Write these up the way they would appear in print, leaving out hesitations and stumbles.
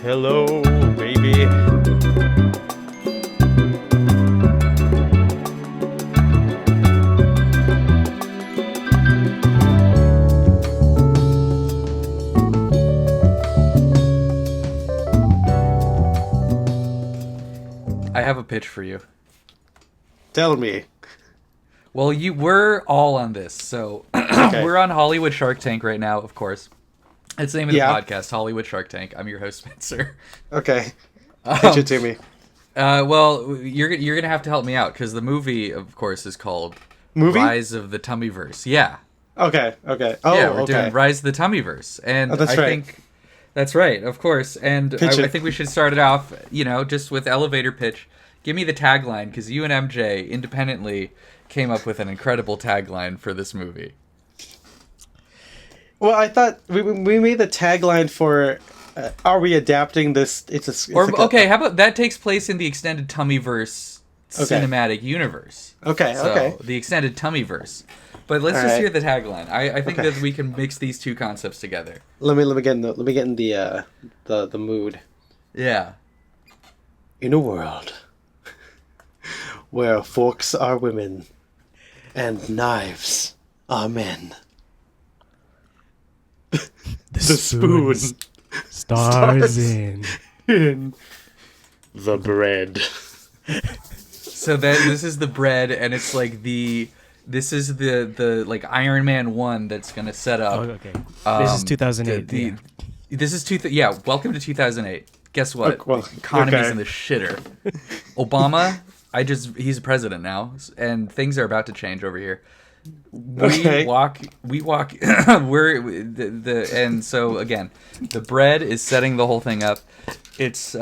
Hello, baby. I have a pitch for you. Tell me. Well, we're all on this, so Okay. we're on Hollywood Shark Tank right now, of course. It's the name of the Yeah. podcast, Hollywood Shark Tank. I'm your host, Spencer. Okay. Pitch it to me. Well, you're gonna have to help me out because the movie, of course, is called Movie? Rise of the Tummyverse. Yeah, Okay. Oh, yeah, we're okay. doing Rise of the Tummyverse, and Oh, that's I right. think that's right, of course. And Pitch I it. think we should start it off, just with elevator pitch. Give me the tagline because you and MJ independently came up with an incredible tagline for this movie. Well, I thought we made the tagline for. Are we adapting this? Okay, how about that takes place in the extended Tummyverse Okay. cinematic universe? Okay. So, Okay. the extended Tummyverse. But let's All just right. hear the tagline. I think Okay. that we can mix these two concepts together. Let me get in the mood. Yeah. In a world where forks are women and knives are men, the spoon stars in. in the bread. So this is the bread, and it's like this is the like Iron Man 1 that's gonna set up. Oh, okay. This is 2008. Yeah. This is welcome to 2008. Guess what? Okay, well, Economy's okay. in the shitter. Obama, he's a president now, and things are about to change over here. Okay. And so again, the bread is setting the whole thing up. It's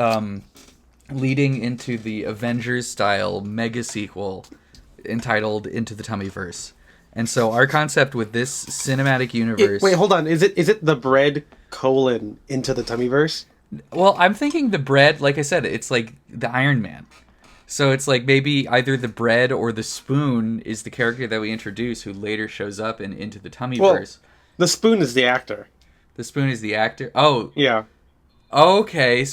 leading into the Avengers style mega sequel entitled Into the Tummyverse. And so our concept with this cinematic universe. Wait, hold on. Is it the bread into the Tummyverse? Well, I'm thinking the bread, like I said, it's like the Iron Man. So it's like maybe either the bread or the spoon is the character that we introduce who later shows up in Into the Tummyverse. Well, the spoon is the actor. The spoon is the actor. Oh, Yeah. okay.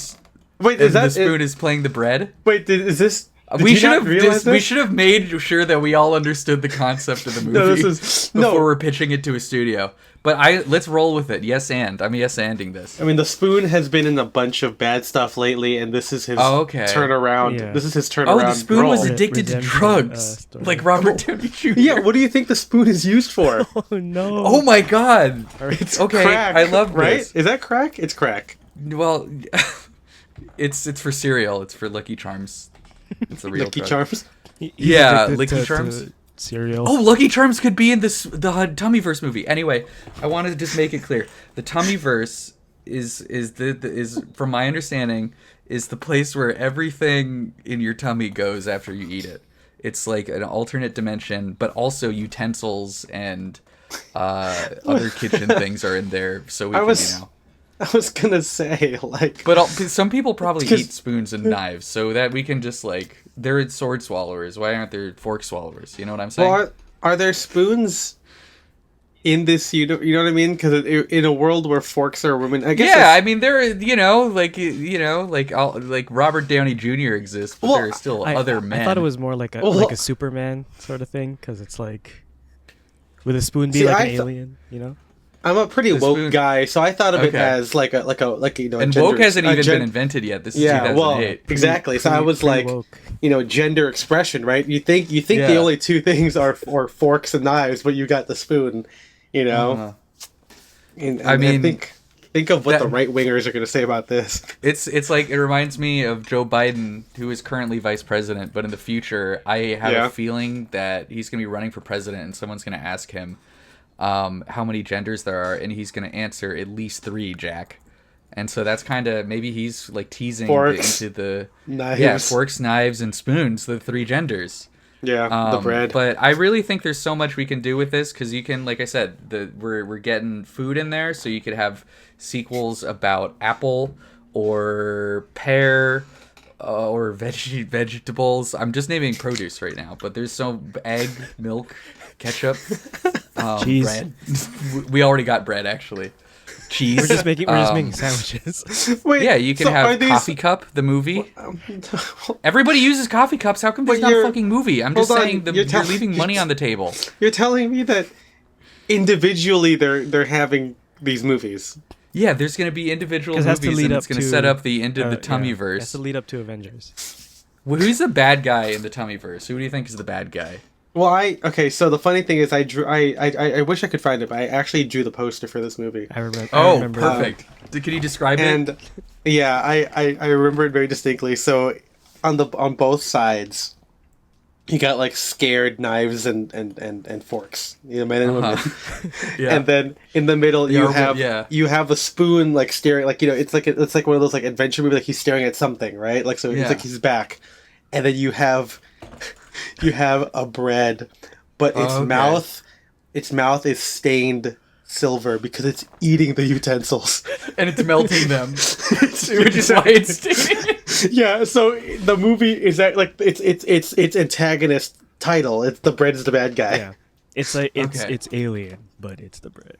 Wait, And the spoon is playing the bread? Wait, is this? Did We you should not have realize we this? should have made sure that we all understood the concept of the movie No, this is before we're pitching it to a studio. But let's roll with it. Yes, and I'm yes-anding this. I mean, the spoon has been in a bunch of bad stuff lately, and this is his turnaround. Yeah. This is his turnaround. Oh, the spoon was role. addicted to Redemption, drugs, story. like Robert Downey Jr. Yeah, what do you think the spoon is used for? Oh no. Oh my God! It's Okay, crack, I love right? this. Is that crack? It's crack. Well, it's for cereal. It's for Lucky Charms. It's a real Lucky drug. Charms. He's Yeah, addicted Lucky to Charms. cereal. Oh, Lucky Charms could be in the Tummyverse movie. Anyway, I wanted to just make it clear: the Tummyverse is from my understanding is the place where everything in your tummy goes after you eat it. It's like an alternate dimension, but also utensils and other kitchen things are in there, so we I can, was gonna say, like, But some people probably 'Cause- eat spoons and knives, so that we can just like they're sword swallowers. Why aren't there fork swallowers? You know what I'm saying? well, are there spoons in this? You know what I mean? Because in a world where forks are women, I guess. Yeah, I mean they're like Robert Downey Jr. exists, but Well, there are still other men. I thought it was more like a Superman sort of thing, because it's like, would a spoon be See, like I an th- alien? You know? I'm a pretty The woke spoon- guy, so I thought of it Okay. as like a and woke hasn't even been invented yet. This is Yeah, well, 2008. exactly. So I was like, Pre-woke. gender expression, right? You think Yeah. the only two things are forks and knives, but you got the spoon, Uh-huh. And I mean, think of what that- the right wingers are going to say about this. It's like it reminds me of Joe Biden, who is currently vice president, but in the future, I have Yeah. a feeling that he's going to be running for president, and someone's going to ask him how many genders there are, and he's going to answer at least 3, Jack. And so that's kind of maybe he's like teasing Forks, into the knives. forks, knives, and spoons, the 3 genders. Yeah, the bread. But I really think there's so much we can do with this because you can, like I said, we're getting food in there, so you could have sequels about apple or pear or vegetables. I'm just naming produce right now, but there's so egg, milk, ketchup, Cheese. bread. We already got bread actually. cheese. We're just making sandwiches. Wait, Yeah, you can so are have these- Coffee Cup, the movie. Everybody uses coffee cups. How come there's But not a you're- fucking movie? I'm just hold on, saying you're you're tell- leaving money on the table. You're telling me that individually they're having these movies. Yeah, there's going to be individual 'Cause it has to movies, lead and up it's going to to, set up the end of the Yeah, Tummyverse. it has to lead up to Avengers. Well, who's the bad guy in the Tummyverse? Who do you think is the bad guy? Well, okay. So the funny thing is, I drew. I wish I could find it, but I actually drew the poster for this movie. I remember. Oh, perfect. Can you describe it? And yeah, I remember it very distinctly. So on both sides, you got like scared knives and forks. You know, men and women. Yeah. And then in the middle you Yeah, have you have a spoon like staring, like, you know, it's like one of those like adventure movies, like he's staring at something, right? Like, so Yeah. it's like he's back, and then you have a bread, but its mouth is stained silver because it's eating the utensils. And it's melting them, which is why it's stinging. Yeah, so the movie is that like its antagonist title. It's the bread is the bad guy. Yeah, it's like Okay. it's Alien, but it's the bread.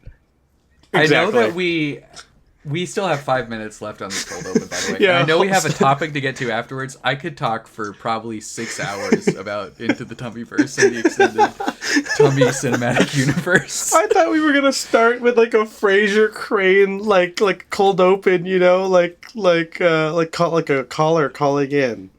Exactly. I know that we still have 5 minutes left on this cold open, by the way. Yeah, And I know we have a topic to get to afterwards. I could talk for probably 6 hours about Into the Tummyverse and the extended Tummy cinematic universe. I thought we were gonna start with like a Frasier Crane like cold open, you know, like a caller calling in.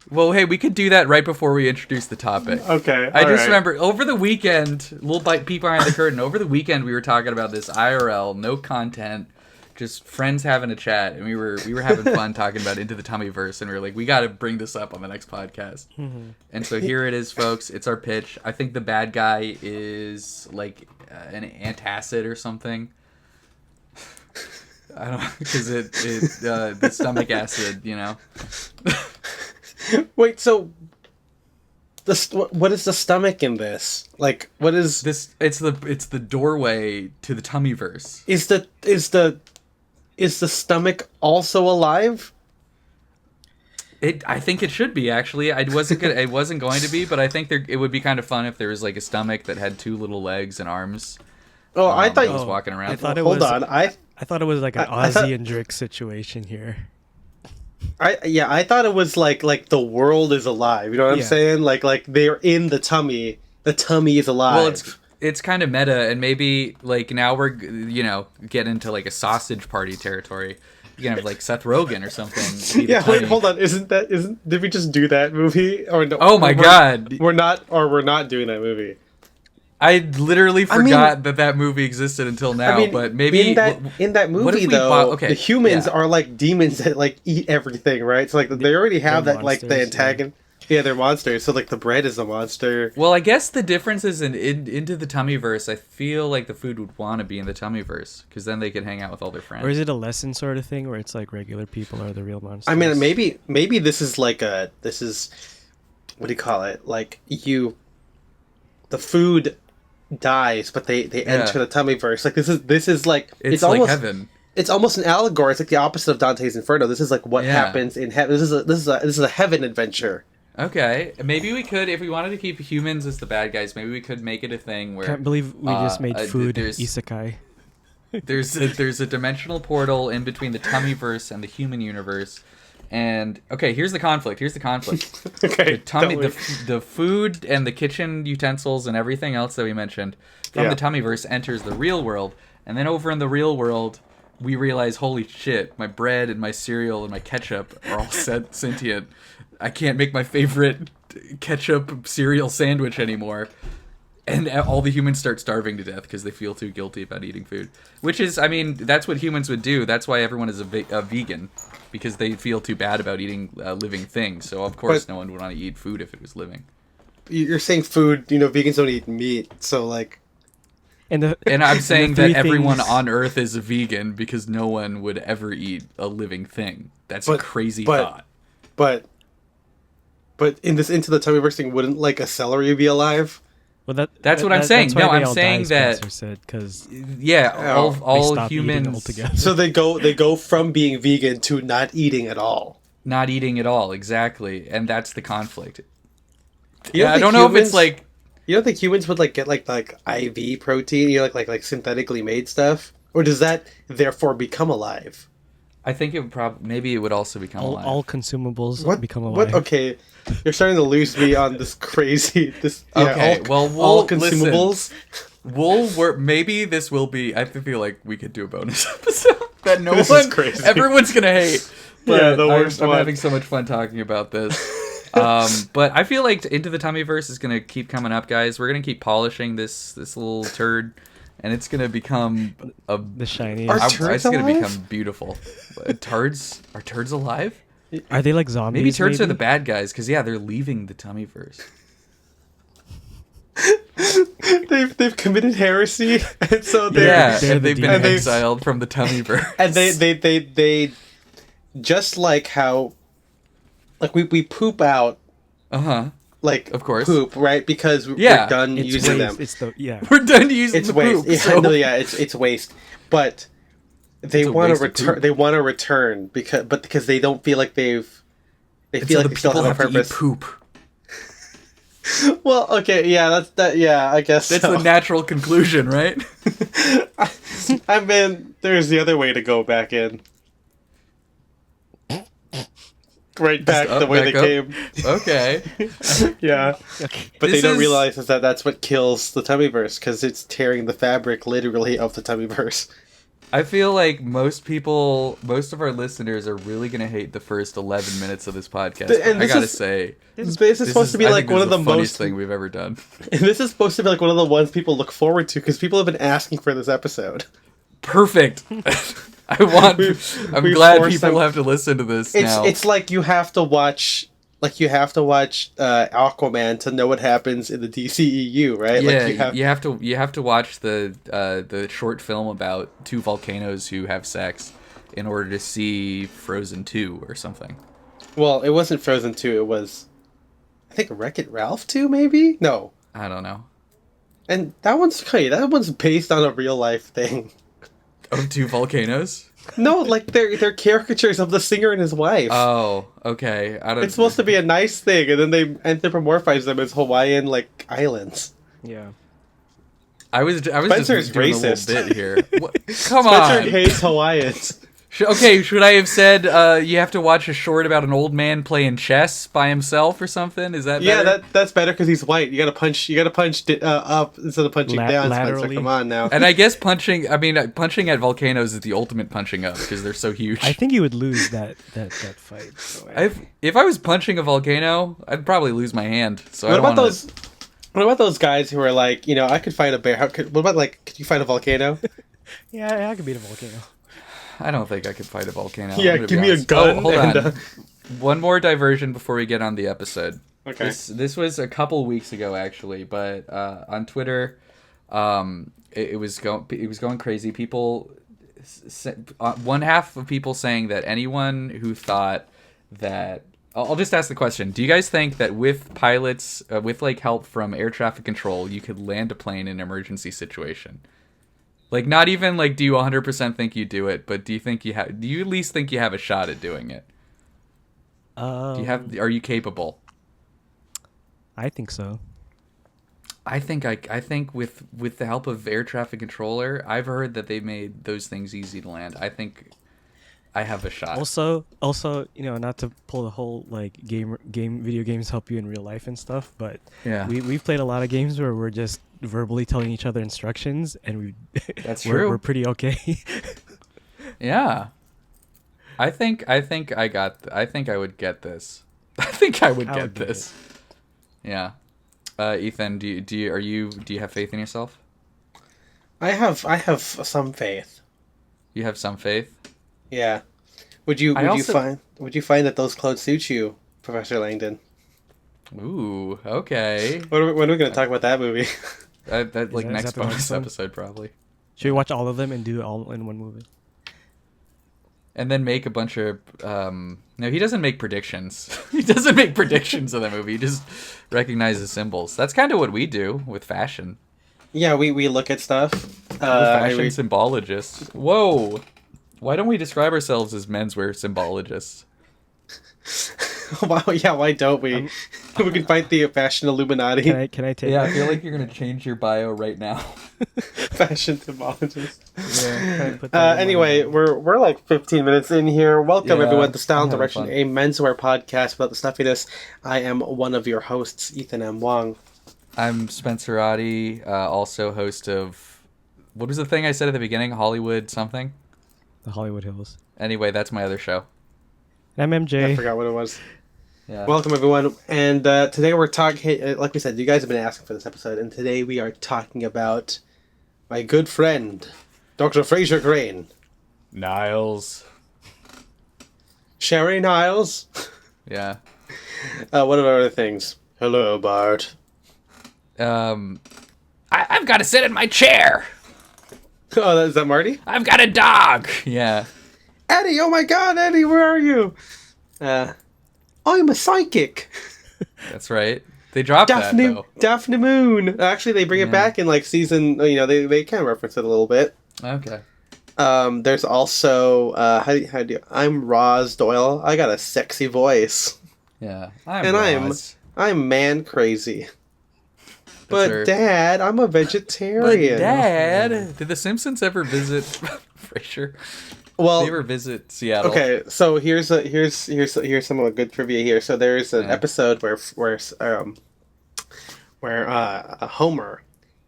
Well, hey, we could do that right before we introduce the topic. Okay, I all just right. remember over the weekend, little peek behind the curtain. Over the weekend, we were talking about this IRL, no content, just friends having a chat, and we were having fun talking about Into the Tummyverse, and we were like, we got to bring this up on the next podcast. And so here it is, folks. It's our pitch. I think the bad guy is like an antacid or something. I don't know, because the stomach acid, you know. Wait, so what is the stomach in this? Like, what is This it's the doorway to the Tummyverse. is the stomach also alive? I think it should be, actually. It wasn't going to be, but I think it would be kind of fun if there was like a stomach that had two little legs and arms. Oh, I thought that was walking around. I thought it Hold was. on, I thought it was like an I thought- Ozzy and Drake situation here. I thought it was like the world is alive. You know what I'm Yeah. saying? Like they're in the tummy. The tummy is alive. Well, it's kind of meta, and maybe like now we're getting into like a sausage party territory. You can have like Seth Rogen or something. be the yeah. Wait, tummy. hold on. Did we just do that movie or no? Oh my God. We're not we're not doing that movie. I literally I mean- forgot that movie existed until now. I mean, but maybe in that what if movie we though, okay, the humans yeah. are like demons that like eat everything, right? So like they already have They're that like the monsters, antagonist. Yeah, they're monsters. So like the bread is a monster. Well, I guess the difference is into the Tummyverse. I feel like the food would want to be in the Tummyverse because then they could hang out with all their friends. Or is it a lesson sort of thing where it's like regular people are the real monsters? I mean, maybe this is what do you call it? Like the food dies, but they enter the Tummyverse. Like this is like It's almost like heaven. It's almost an allegory. It's like the opposite of Dante's Inferno. This is like what Yeah. happens in heaven. This is a heaven adventure. Okay, maybe we could, if we wanted to keep humans as the bad guys, maybe we could make it a thing where Can't believe we just made food isekai. there's a dimensional portal in between the Tummyverse and the human universe. And okay, here's the conflict. Okay, The tummy, totally. the food and the kitchen utensils and everything else that we mentioned from Yeah. the Tummyverse enters the real world, and then over in the real world, we realize, holy shit, my bread and my cereal and my ketchup are all sentient. I can't make my favorite ketchup cereal sandwich anymore. And all the humans start starving to death because they feel too guilty about eating food. Which is, I mean, that's what humans would do. That's why everyone is a vegan. Because they feel too bad about eating living things. So, of course, But- no one would want to eat food if it was living. You're saying food. You know, vegans don't eat meat. So like, And I'm saying three that everyone things- on Earth is a vegan because no one would ever eat a living thing. That's a crazy thought. but in this Into the Tummyverse thing, wouldn't like a celery be alive? Well, That's what I'm saying. That's why No, they I'm all saying die, that- Spencer said, because Yeah, all stop eating humans altogether. So they go from being vegan to not eating at all. not eating at all, exactly. And that's the conflict. You Yeah, I think don't know if humans- it's like... You don't think humans would like get like IV protein? You know, like synthetically made stuff, Or does that therefore become alive? I think it would maybe it would also become alive. All consumables become alive. What? Okay, you're starting to lose me on this crazy. Okay, all consumables. We'll work. Maybe this will be. I feel like we could do a bonus episode that This is crazy. everyone's gonna hate. But Yeah, the worst I'm one. having so much fun talking about this. But I feel like Into the Tummyverse is gonna keep coming up, guys. We're gonna keep polishing this little turd, and it's gonna become the shiny. Are turds it's gonna alive? become beautiful. Are turds alive? Are they like zombies? Maybe turds are the bad guys because they're leaving the Tummyverse. They've committed heresy, and so they've and they've been demons. exiled from the Tummyverse. and they just like how like we poop out like Of course. poop, right? Because we're done It's using waste. them. It's the We're done using It's the waste. poop. So. It's waste. But they It's a want to waste of return. poop. They want to return because they don't feel like they And feel so like they still people have a to eat purpose. poop. Well, okay, yeah, that's that. Yeah, I guess That's so. the natural conclusion, right? I mean, there's the other way to go back in. Right back up, the way back they up? came. Okay. Yeah. okay. But This they don't is- realize that that's what kills the Tummyverse, because it's tearing the fabric, literally, of the Tummyverse. I feel like most of our listeners are really going to hate the first 11 minutes of this podcast. And I this got to is- say, This is supposed to be I like think one this of is the funniest most. thing we've ever done. And this is supposed to be like one of the ones people look forward to, because people have been asking for this episode. Perfect. I'm we glad forced people them- have to listen to this now. It's like you have to watch. Like you have to watch Aquaman to know what happens in the DCEU, right? Yeah, Like you have to watch the short film about two volcanoes who have sex in order to see Frozen 2 or something. Well, it wasn't Frozen 2. It was, I think, Wreck-It Ralph 2, maybe. No, I don't know. and that one's based on a real life thing. Of two volcanoes? No, like they're caricatures of the singer and his wife. Oh, okay. I don't. It's supposed to be a nice thing, and then they anthropomorphize them as Hawaiian like islands. Yeah. I was Spencer's just doing racist. a little bit here. What? Come Spencer on. hates Hawaiians. Okay, should I have said you have to watch a short about an old man playing chess by himself or something? Is that Yeah, better? that's better because he's white. You gotta punch up instead of punching down. Spencer, Laterally. come on now. And I guess punching at volcanoes is the ultimate punching up because they're so huge. I think you would lose that fight. So If I was punching a volcano, I'd probably lose my hand. So I What don't about wanna... those? What about those guys who are like, I could fight a bear. What about like, could you fight a volcano? yeah, I could beat a volcano. I don't think I could fight a volcano. Yeah, I'm gonna give be me a honest. gun Oh, hold and, on. One more diversion before we get on the episode. Okay. This was a couple weeks ago actually, but on Twitter, it was going crazy. People, one half of people saying that anyone who thought that. I'll just ask the question: do you guys think that with pilots, with like help from air traffic control, you could land a plane in an emergency situation? Like, not even like, do you 100% think you do it, but do you at least think you have a shot at doing it? Are you capable? I think so. I think with the help of air traffic controller, I've heard that they made those things easy to land. I think I have a shot. Also, not to pull the whole like video games help you in real life and stuff, but Yeah. we've played a lot of games where we're just verbally telling each other instructions, and That's we're true. pretty okay. Yeah. I think I would get this. I think I would I get would get this. Yeah. Ethan, do you have faith in yourself? I have some faith. You have some faith? Yeah. Would you find that those clothes suit you, Professor Langdon? Ooh, okay. When are we going to talk about that movie? That is next that the bonus next one? episode probably. Should we watch all of them and do it all in one movie? And then make a bunch of no, he doesn't make predictions. He doesn't make predictions of the movie. He just recognizes symbols. That's kind of what we do with fashion. Yeah, we look at stuff. We're fashion symbologists. Whoa. Why don't we describe ourselves as menswear symbologists? Why don't we? We can fight the fashion Illuminati. Can I take? Yeah, I feel like you're gonna change your bio right now. Fashion thermologist. Yeah. Put that in Anyway, my- we're like 15 minutes in here. Welcome Yeah, everyone to Style I'm and having Direction, fun. a menswear podcast about the stuffiness. I am one of your hosts, Ethan M. Wong. I'm Spencer Oddie, also host of what was the thing I said at the beginning? Hollywood something. the Hollywood Hills. Anyway, that's my other show. I'm I MJ. forgot what it was. Yeah. Welcome everyone, and today we're talking. Like we said, you guys have been asking for this episode, and today we are talking about my good friend, Dr. Frasier Crane, Niles. Sherry Niles. Yeah. What about other things? Hello, Bart. I've got to sit in my chair. Oh, is that Marty? I've got a dog. Yeah. Eddie, oh my God, Eddie, where are you? I'm a psychic. That's right. They dropped that though. Daphne Moon. Actually, they bring it back in like season. They kind of reference it a little bit. Okay. There's also I'm Roz Doyle. I got a sexy voice, Yeah. I'm man crazy. But her. Dad, I'm a But vegetarian. Dad, did the Simpsons ever visit Frasier? Well, They ever visit Seattle? okay, so here's some of the good trivia here. So there's an episode where Homer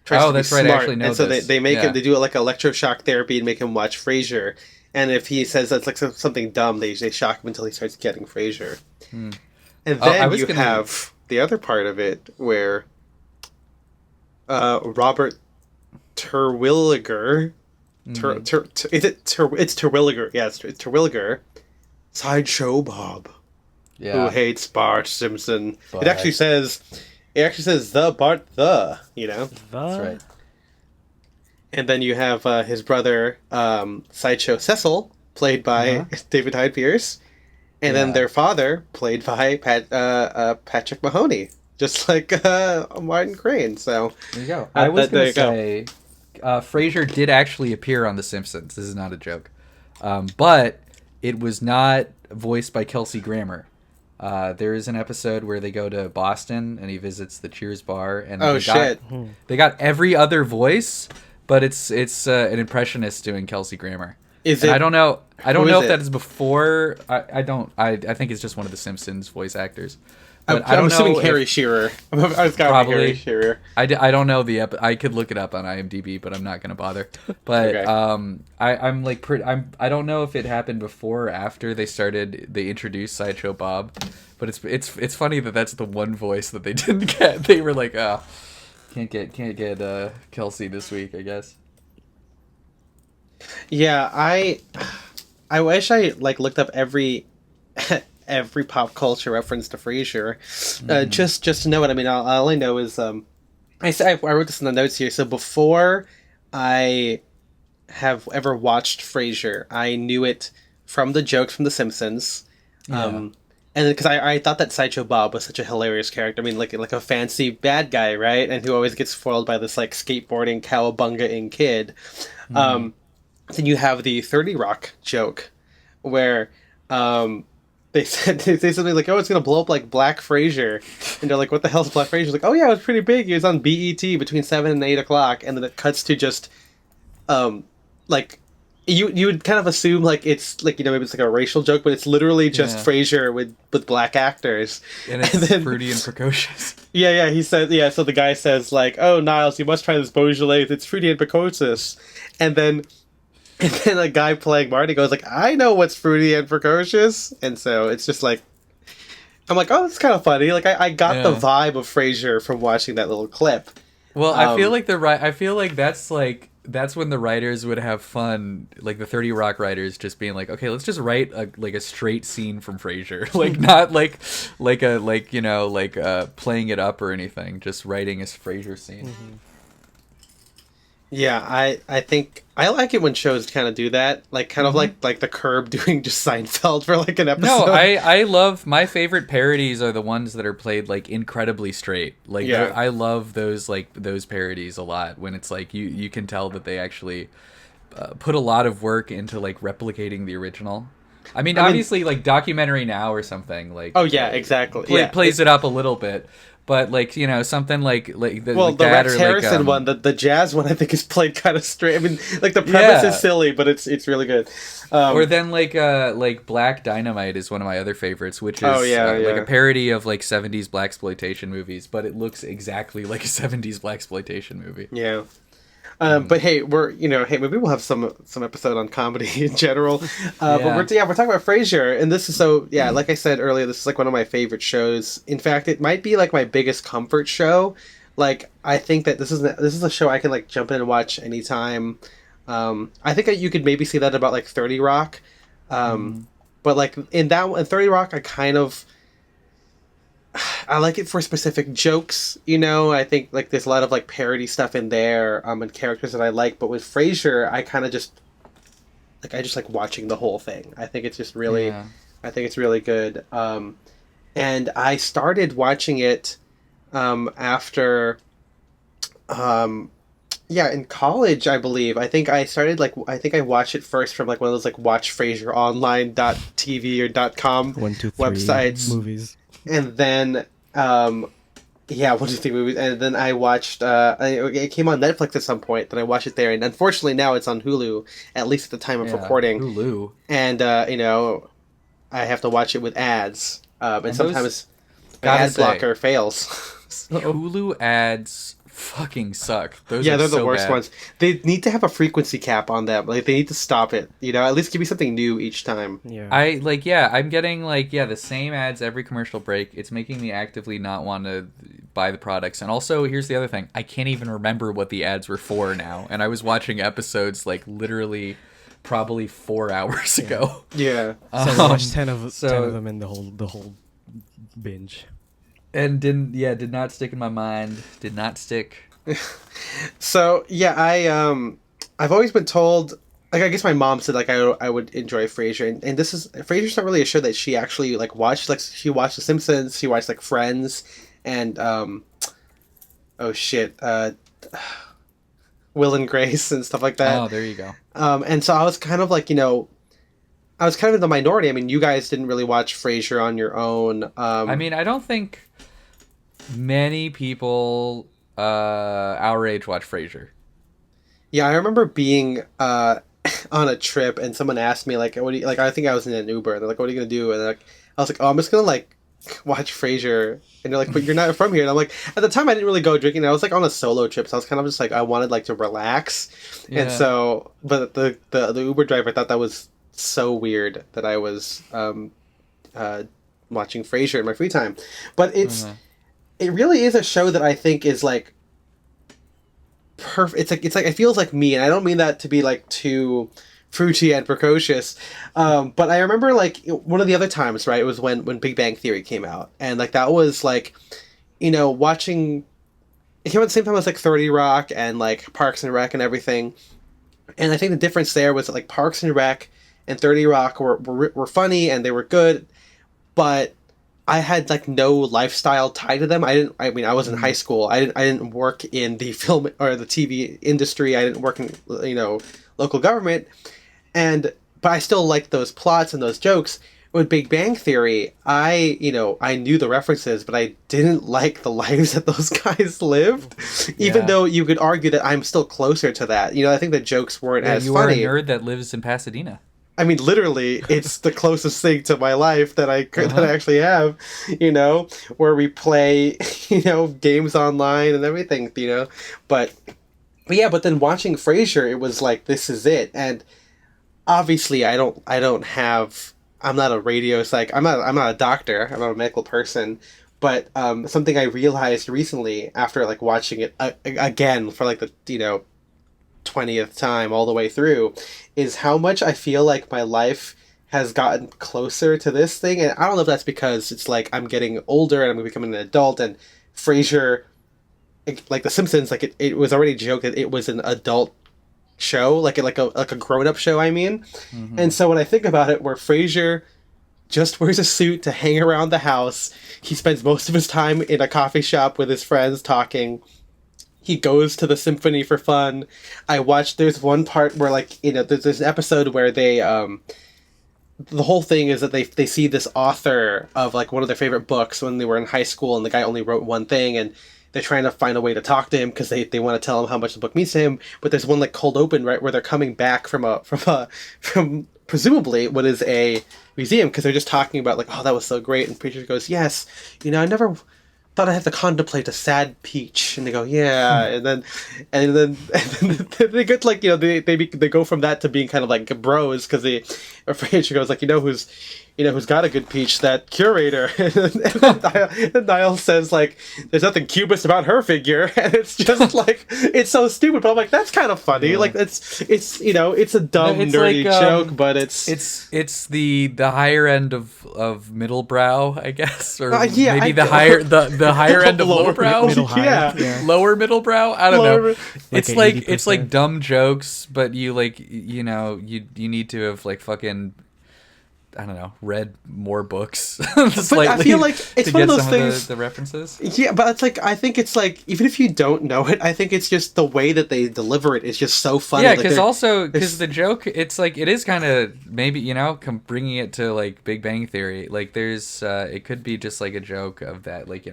tries to be that's right, I smart, actually know and so this. they make Yeah. him, they do like electroshock therapy and make him watch Frasier. And if he says that's like something dumb, they shock him until he starts getting Frasier. And then you have the other part of it where Robert Terwilliger. It's Terwilliger. Yeah, it's Terwilliger. Sideshow Bob, Yeah. who hates Bart Simpson. But- It actually says the Bart the. That's right. And then you have his brother, Sideshow Cecil, played by David Hyde Pierce, and then their father, played by Patrick Mahoney, just like Martin Crane. So There you go. I was there going you to go. say, Frasier did actually appear on The Simpsons. This is not a joke. But it was not voiced by Kelsey Grammer. There is an episode where they go to Boston and he visits the Cheers bar. And they got every other voice, but it's an impressionist doing Kelsey Grammer. Is And it? I don't know is if that it? is before. I think it's just one of the Simpsons voice actors. I'm But I don't assuming know Harry if- Shearer. It's got to be Probably. Harry Shearer. I don't know I could look it up on IMDb, but I'm not gonna bother. But Okay. I don't know if it happened before or after they introduced Sideshow Bob, but it's funny that that's the one voice that they didn't get. They were like, oh, can't get Kelsey this week, I guess. Yeah, I wish I looked up every every pop culture reference to Frasier, just to know it. I mean, all I know is I wrote this in the notes here. So before I have ever watched Frasier, I knew it from the jokes from The Simpsons. And because I thought that Sideshow Bob was such a hilarious character. I mean, like a fancy bad guy, right? And who always gets foiled by this skateboarding cowabunga-ing kid. Then you have the 30 Rock joke where they say something like, oh, it's going to blow up like Black Frasier. And they're like, what the hell is Black Frasier? Like, oh yeah, it was pretty big. He was on BET between 7 and 8 o'clock. And then it cuts to just, you would kind of assume it's maybe it's like a racial joke, but it's literally just Frasier with black actors. And it's fruity and precocious. Yeah, he says, so the guy says oh, Niles, you must try this Beaujolais. It's fruity and precocious. And then a guy playing Marty goes I know what's fruity and precocious. And so it's just I'm like, oh, it's kind of funny. I got the vibe of Frasier from watching that little clip. Well, I feel like that's when the writers would have fun, like the 30 Rock writers just being like, okay, let's just write a straight scene from Frasier, not playing it up or anything, just writing a Frasier scene. Mm-hmm. Yeah, I think I like it when shows kind of do that, like The Curb doing just Seinfeld for an episode. No, I love, my favorite parodies are the ones that are played incredibly straight. I love those parodies a lot when it's you can tell that they actually put a lot of work into replicating the original. I mean, I mean- obviously, like Documentary Now or something like. Oh yeah, exactly. Plays it up a little bit, but like something like the Well, like the that Rex or Harrison one, the jazz one, I think is played kind of straight. I mean, like the premise is silly, but it's really good. Or then like Black Dynamite is one of my other favorites, which is like a parody of like 70s blaxploitation movies, but it looks exactly like a 70s blaxploitation movie. Yeah. But hey, maybe we'll have some episode on comedy in general. But we're talking about Frasier, and this is like I said earlier, this is like one of my favorite shows. In fact, it might be like my biggest comfort show. Like, I think that this is a show I can like jump in and watch anytime. I think you could maybe see that about like 30 Rock, but like in 30 Rock, I like it for specific jokes, I think like there's a lot of like parody stuff in there, and characters that I like, but with Frasier, I kind of just like watching the whole thing. I think it's just really, I think it's really good. And I started watching it, after, in college, I believe. I think I watched it first from like one of those like watchfrasieronline.tv or .com 1, 2, 3 websites. movies. And then, 1, 2, 3 movies. And then I watched, it came on Netflix at some point, then I watched it there. And unfortunately now it's on Hulu, at least at the time of recording. Hulu. And, I have to watch it with ads. And sometimes my ad say, blocker fails. Hulu ads fucking suck. They're the worst bad. ones. They need to have a frequency cap on them. Like, they need to stop it. At least give me something new each time. Yeah. I'm getting the same ads every commercial break. It's making me actively not want to buy the products. And also, here's the other thing. I can't even remember what the ads were for now. And I was watching episodes like literally probably 4 hours ago. Yeah. So I watched 10 of them in the whole binge. And did not stick in my mind. Did not stick. So I've always been told, like, I guess my mom said like I would enjoy Frasier, and Frasier's not really a show that she actually like watched. Like, she watched The Simpsons, she watched like Friends, and Will and Grace and stuff like that. Oh, there you go. And so I was kind of like, I was kind of in the minority. I mean, you guys didn't really watch Frasier on your own. I mean, I don't think many people our age watch Frasier. Yeah, I remember being on a trip and someone asked me like, "What do you like?" I think I was in an Uber, and they're like, "What are you gonna do?" And like, I was like, "Oh, I'm just gonna like watch Frasier." And they're like, "But you're not from here." And I'm like, at the time I didn't really go drinking. I was like on a solo trip, so I was kind of just like I wanted like to relax, and so but the Uber driver thought that was so weird that I was watching Frasier in my free time, but it really is a show that I think is like perfect. It's like it feels like me, and I don't mean that to be like too fruity and precocious, but I remember like one of the other times, right? It was when Big Bang Theory came out, and like that was like, watching. It came out at the same time as like 30 Rock and like Parks and Rec and everything, and I think the difference there was that like Parks and Rec and 30 Rock were funny and they were good, but I had like no lifestyle tied to them. I was in high school. I didn't work in the film or the TV industry. I didn't work in local government, but I still liked those plots and those jokes. With Big Bang Theory, I knew the references, but I didn't like the lives that those guys lived. Even though you could argue that I'm still closer to that. I think the jokes weren't as funny. You are a nerd that lives in Pasadena. I mean, literally, it's the closest thing to my life that I actually have, where we play, games online and everything, But then watching Frasier, it was like, this is it. And obviously, I'm not a radio psych. I'm not a doctor. I'm not a medical person. But something I realized recently after like watching it again for like the 20th time all the way through is how much I feel like my life has gotten closer to this thing. And I don't know if that's because it's like I'm getting older and I'm becoming an adult, and Frasier, like The Simpsons, like it was already joked that it was an adult show, like a grown-up show, I mean. And so when I think about it, where Frasier just wears a suit to hang around the house, he spends most of his time in a coffee shop with his friends talking. He goes to the symphony for fun. There's one part where like, there's an episode where they, the whole thing is that they see this author of like one of their favorite books when they were in high school, and the guy only wrote one thing, and they're trying to find a way to talk to him because they want to tell him how much the book means to him. But there's one like cold open right where they're coming back from presumably what is a museum, because they're just talking about like, oh, that was so great, and Preacher goes, yes, I never thought I had to contemplate a sad peach, and they go, yeah, and then they get like, they go from that to being kind of like bros, because Frasier goes like, who's got a good peach, that curator, and Niles says like, there's nothing cubist about her figure, and it's just like, it's so stupid, but I'm like, that's kind of funny, like it's it's a dumb It's nerdy like, joke, but it's the higher end of middle brow, I guess, or yeah, maybe the higher end of lower brow, middle high. Yeah. lower middle brow. I don't know. It's Like like it's like dumb jokes, but you like you need to have like fucking, I don't know, read more books slightly. I feel like it's to one get of those some things. of the references. Yeah, but it's like, I think it's like, even if you don't know it, I think it's just the way that they deliver it is just so funny. Yeah, like, because the joke, it's like, it is kind of maybe, bringing it to like Big Bang Theory. Like there's, it could be just like a joke of that, like,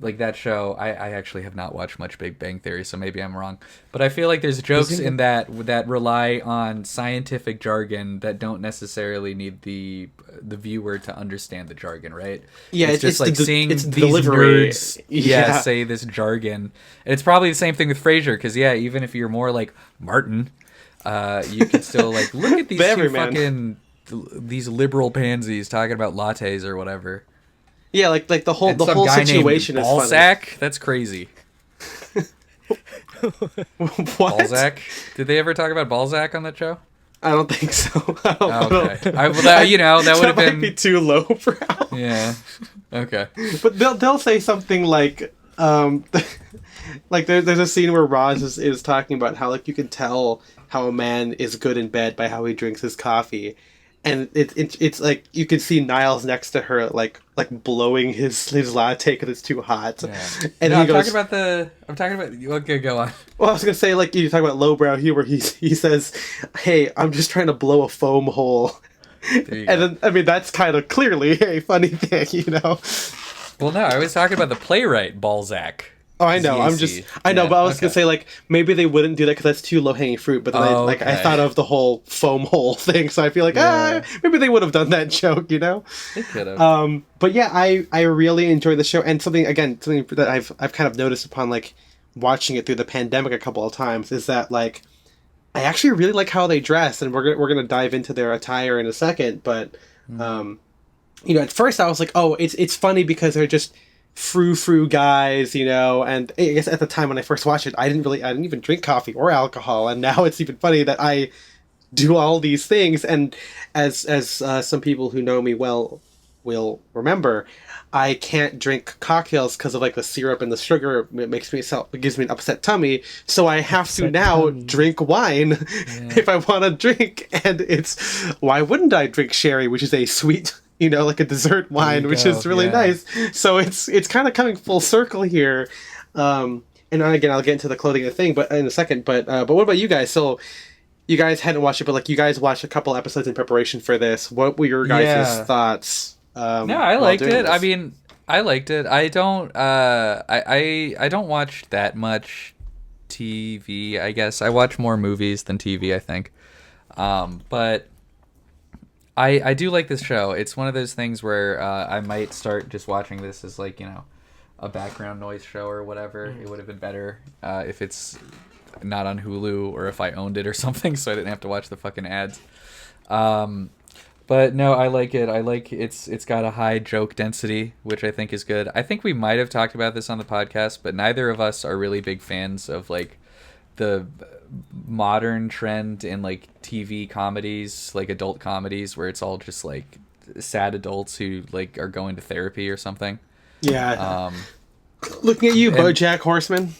like that show. I actually have not watched much Big Bang Theory, so maybe I'm wrong. But I feel like there's jokes in that rely on scientific jargon that don't necessarily need the viewer to understand the jargon, right? Yeah, it's just like seeing it's these delivery. nerds say this jargon. And it's probably the same thing with Frasier, because even if you're more like Martin, you can still like look at these two fucking these liberal pansies talking about lattes or whatever. Yeah, like the whole guy situation named is Balzac? funny. That's crazy. What? Balzac? Did they ever talk about Balzac on that show? I don't think so. Okay. That would have been might be too lowbrow. Yeah. Okay. But they'll say something like, like there's a scene where Roz is talking about how like you can tell how a man is good in bed by how he drinks his coffee, and it's like you can see Niles next to her like blowing his latte because it's too hot. Yeah. And I'm talking about okay, go on. Well, I was gonna say, like, you talk about lowbrow here, where he says, "Hey, I'm just trying to blow a foam hole," and then I mean that's kind of clearly a funny thing, Well, no, I was talking about the playwright Balzac. Oh, I know. I know, but I was gonna say like maybe they wouldn't do that because that's too low hanging fruit. But then I thought of the whole foam hole thing, so I feel like maybe they would have done that joke, They could have. But yeah, I really enjoy the show, and something that I've kind of noticed upon like watching it through the pandemic a couple of times is that like I actually really like how they dress, and we're gonna dive into their attire in a second. But at first I was like, oh, it's funny because they're just frou guys, and I guess at the time when I first watched it, I didn't even drink coffee or alcohol, and now it's even funny that I do all these things. And as some people who know me well will remember, I can't drink cocktails because of like the syrup and the sugar. It gives me an upset tummy, so I have to now drink wine if I want to drink. And why wouldn't I drink sherry, which is a sweet, like a dessert wine, which is really nice. So it's kind of coming full circle here. And again, I'll get into the clothing thing, but in a second. But what about you guys? So you guys hadn't watched it, but like you guys watched a couple episodes in preparation for this. What were your guys' thoughts? No, I liked it. This? I mean, I liked it. I don't. I don't watch that much TV. I guess I watch more movies than TV, I think. But I do like this show. It's one of those things where I might start just watching this as like a background noise show or whatever. It would have been better if it's not on Hulu or if I owned it or something, so I didn't have to watch the fucking ads. But no, I like it. I like it's got a high joke density, which I think is good. I think we might have talked about this on the podcast, but neither of us are really big fans of like the modern trend in like TV comedies, like adult comedies, where it's all just like sad adults who like are going to therapy or something. Yeah. Looking at you, BoJack Horseman.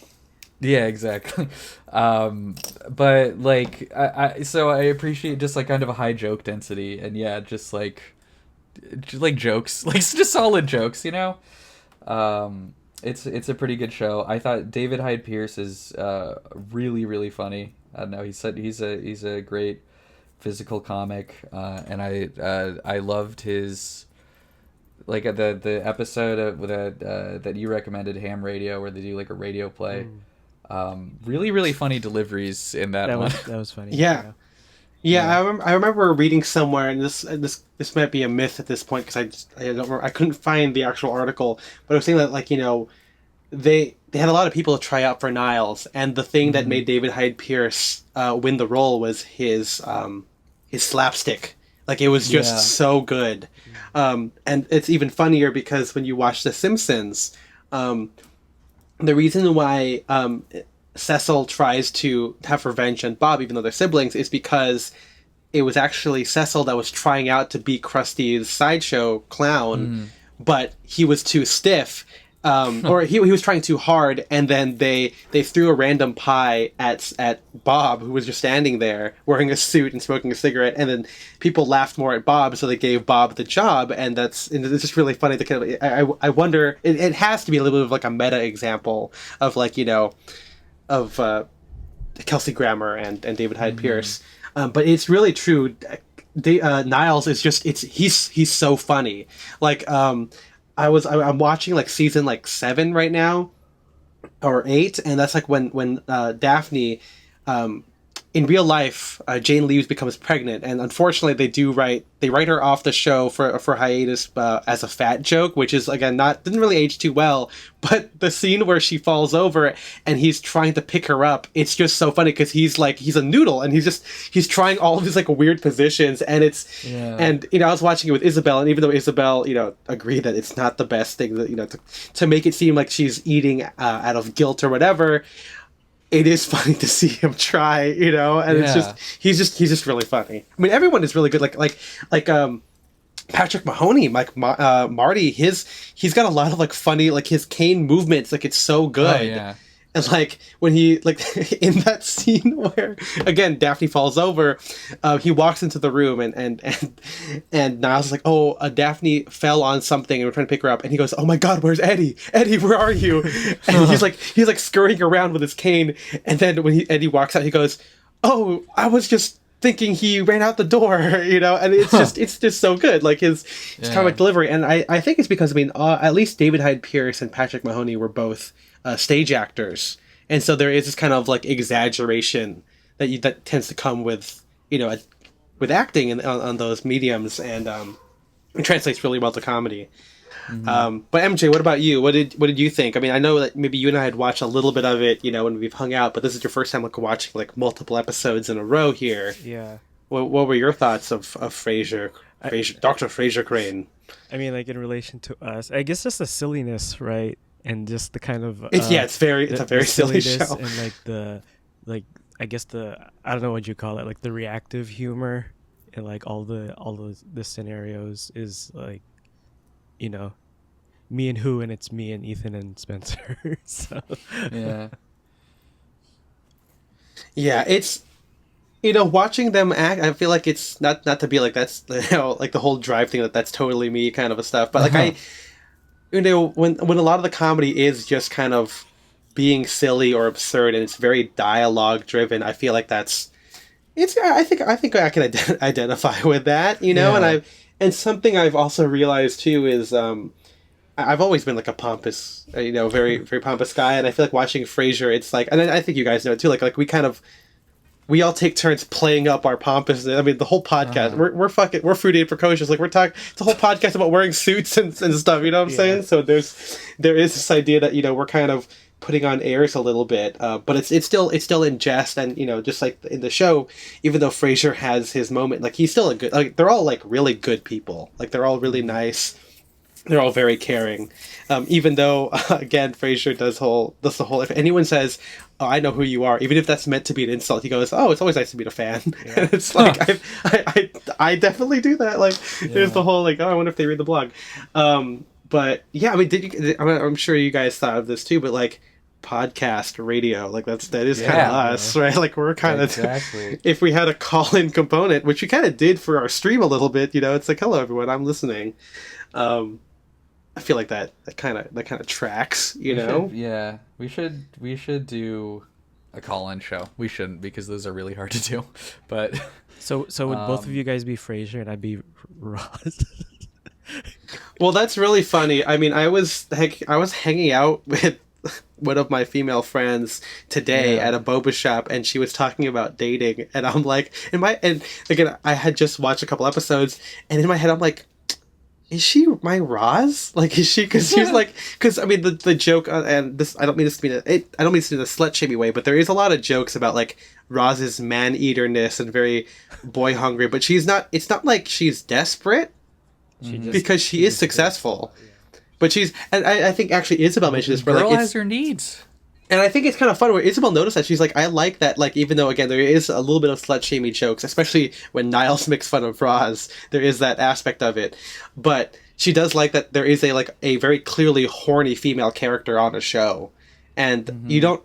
Yeah, exactly. But like, so I appreciate just like kind of a high joke density, and yeah, just like jokes, like just solid jokes, It's a pretty good show. I thought David Hyde Pierce is really, really funny. I don't know. He's a great physical comic, and I loved his, like, the episode that you recommended, Ham Radio, where they do like a radio play. Really, really funny deliveries in that one. That was funny. Yeah. Yeah, I remember reading somewhere, and this might be a myth at this point because I don't remember, I couldn't find the actual article, but I was saying that, like, they had a lot of people try out for Niles, and the thing that made David Hyde Pierce win the role was his slapstick. Like, it was just so good. And it's even funnier because when you watch The Simpsons, the reason why Cecil tries to have revenge on Bob, even though they're siblings, is because it was actually Cecil that was trying out to be Krusty's sideshow clown, but he was too stiff, or he was trying too hard, and then they threw a random pie at Bob, who was just standing there wearing a suit and smoking a cigarette, and then people laughed more at Bob, so they gave Bob the job, and it's just really funny. To kind of, I wonder, it has to be a little bit of like a meta example of, like, of Kelsey Grammer and David Hyde Pierce, but it's really true. Niles is just he's so funny. Like, I'm watching like season like 7 right now, or 8, and that's like when Daphne, in real life, Jane Leeves becomes pregnant, and unfortunately they write her off the show for hiatus as a fat joke, which is, again, didn't really age too well. But the scene where she falls over and he's trying to pick her up, it's just so funny because he's a noodle, and he's trying all of these like weird positions, and and I was watching it with Isabel, and even though Isabel agreed that it's not the best thing that to make it seem like she's eating out of guilt or whatever, it is funny to see him try, and it's he's just really funny. I mean, everyone is really good. Like Patrick Mahoney, like Marty, he's got a lot of like funny, like his cane movements, like it's so good. Oh, yeah. And like when he in that scene where again Daphne falls over, he walks into the room and Niles is like, oh, Daphne fell on something and we're trying to pick her up, and he goes, oh my God, where's Eddie? Eddie, where are you? And he's like scurrying around with his cane, and then when Eddie walks out, he goes, oh, I was just thinking he ran out the door, and it's just so good. Like his comic delivery, and I think it's because at least David Hyde Pierce and Patrick Mahoney were both stage actors, and so there is this kind of like exaggeration that tends to come with with acting and on those mediums, and it translates really well to comedy. But MJ, what about you? What did you think? I mean, I know that maybe you and I had watched a little bit of it, when we've hung out, but this is your first time like watching like multiple episodes in a row here. Yeah. What were your thoughts of Frasier, Dr. Frasier Crane? I mean, like in relation to us, I guess just the silliness, right? And just the kind of it's a very silly show, and I guess I don't know what you call it, like the reactive humor, and like all the scenarios is like, me and who, and it's me and Ethan and Spencer. So yeah, it's watching them act, I feel like it's not to be like that's like the whole drive thing that's totally me kind of a stuff, but like when a lot of the comedy is just kind of being silly or absurd and it's very dialogue driven, I feel like I think I can identify with that, and something I've also realized too is I've always been like a pompous, very very pompous guy, and I feel like watching Frasier, it's like, and I think you guys know it too, like we all take turns playing up our pompousness. I mean, the whole podcast, we're fruity and precocious. Like, we're talking, it's a whole podcast about wearing suits and stuff, you know what I'm saying? So there is this idea that, we're kind of putting on airs a little bit, but it's still in jest, and, just like in the show, even though Frasier has his moment, like, he's still a good, like, they're all like really good people. Like, they're all really nice. They're all very caring. Even though, again, Frasier does the whole, if anyone says, oh, I know who you are, even if that's meant to be an insult, he goes, oh, it's always nice to meet a fan. Yeah. And it's like, I definitely do that. Like, there's the whole, like, oh, I wonder if they read the blog. But yeah, I mean, I'm sure you guys thought of this too, but like, podcast radio, like that is kind of us, right? Like, we're kind of, if we had a call-in component, which we kind of did for our stream a little bit, it's like, hello everyone, I'm listening. I feel like that kind of tracks, We should do a-callin show. We shouldn't, because those are really hard to do. But So would both of you guys be Frasier and I'd be Ross? Well, that's really funny. I mean, I was hanging out with one of my female friends today at a boba shop, and she was talking about dating, and I'm like, and again, I had just watched a couple episodes, and in my head, I'm like, is she my Roz? Like, is she? Because she's like, because I mean, the joke, and this, I don't mean this to be I don't mean this in a slut shamey way, but there is a lot of jokes about like Roz's man eaterness and very boy hungry, but she's not. It's not like she's desperate. Because she is successful. But she's, and I think actually Isabel mentioned this, but girl like, has her needs. and I think it's kind of fun where Isabel noticed that she's like, I like that, like, even though again there is a little bit of slut shamey jokes, especially when Niles makes fun of Roz, there is that aspect of it, but she does like that there is a very clearly horny female character on a show, and you don't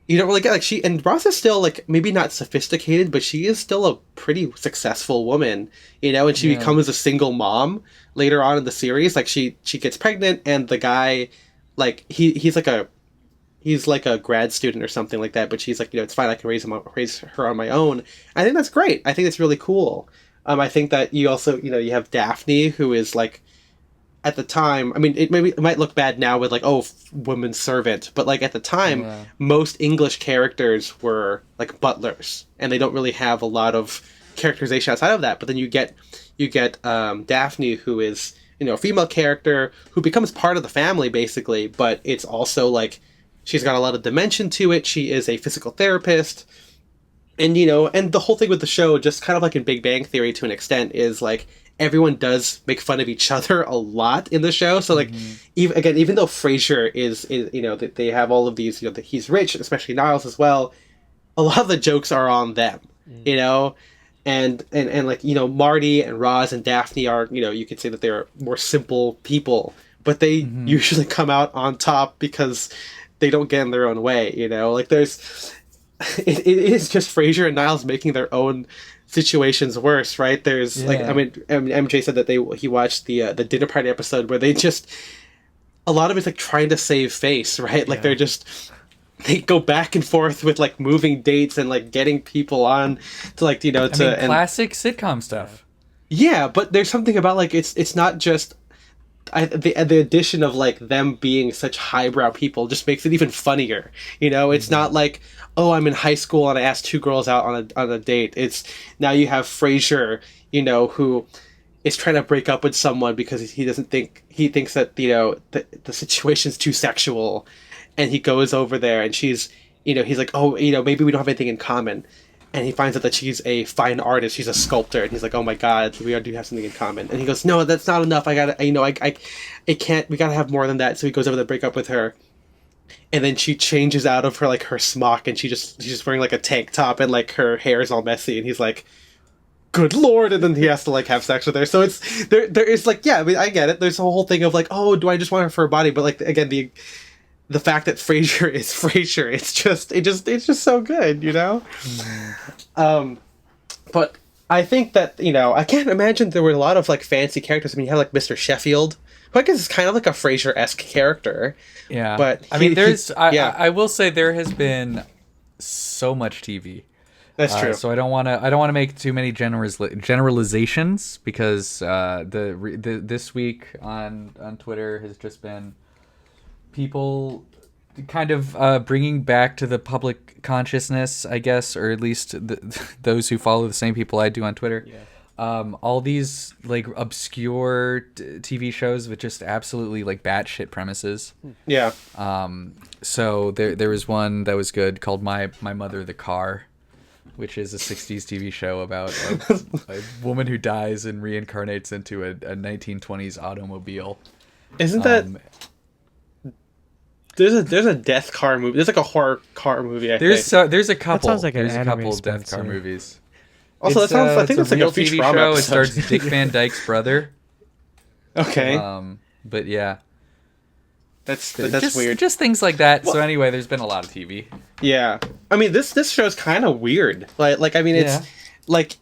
really get, like, she, and Roz is still, like, maybe not sophisticated, but she is still a pretty successful woman, and she becomes a single mom later on in the series. Like, she gets pregnant, and the guy, like, he's like a grad student or something like that, but she's like, it's fine, I can raise her on my own. I think that's great. I think that's really cool. I think that you also, you have Daphne, who is, like, at the time, I mean, it might look bad now with like, woman servant, but like at the time, most English characters were like butlers, and they don't really have a lot of characterization outside of that. But then you get Daphne, who is a female character who becomes part of the family basically, but it's also like she's got a lot of dimension to it. She is a physical therapist, and and the whole thing with the show, just kind of like in Big Bang Theory to an extent, is like everyone does make fun of each other a lot in the show. So like, even though Frasier is they have all of these, he's rich, especially Niles as well. A lot of the jokes are on them, and like, Marty and Roz and Daphne are, you could say that they're more simple people, but they usually come out on top because they don't get in their own way, like there's, it is just Frasier and Niles making their own situations worse, right? There's like, I mean, MJ said that he watched the dinner party episode where they just, a lot of it's like trying to save face, right? Like they go back and forth with like moving dates and like getting people on to like, classic sitcom stuff. Yeah, but there's something about like, it's not just, the addition of like them being such highbrow people just makes it even funnier. It's not like, I'm in high school and I asked two girls out on a date. It's now you have Frasier, who is trying to break up with someone because he thinks that the situation's too sexual, and he goes over there and she's he's like, maybe we don't have anything in common. And he finds out that she's a fine artist. She's a sculptor. And he's like, oh my God, we do have something in common. And he goes, no, that's not enough. I gotta, it can't, we gotta have more than that. So he goes over to break up with her. And then she changes out of her smock, and she's just wearing like a tank top, and like her hair is all messy. And he's like, good Lord. And then he has to like have sex with her. So it's, there is like, I mean, I get it. There's a whole thing of like, do I just want her for her body? But like, again, the fact that Frasier is Frasier, it's just so good, But I think that, I can't imagine there were a lot of like fancy characters. I mean, you have like Mr. Sheffield, who I guess is kind of like a Frasier-esque character. Yeah. But I mean, I will say there has been so much TV. That's true. So I don't want to make too many generalizations, because this week on Twitter has just been people kind of bringing back to the public consciousness, I guess, or at least those who follow the same people I do on Twitter. All these like obscure TV shows with just absolutely like batshit premises. Yeah. So there was one that was good called My Mother the Car, which is a 60s TV show about a woman who dies and reincarnates into a 1920s automobile. Isn't that... There's a death car movie. There's like a horror car movie. There's a couple. That sounds like there's an a couple anime death car Spencer. movies. Also, that sounds. I think it's like real a TV Futurama show. It episode. stars Dick Van Dyke's brother. Okay. But yeah, that's just, weird. Just things like that. Well, so anyway, there's been a lot of TV. Yeah, I mean this show's kind of weird. Like I mean it's like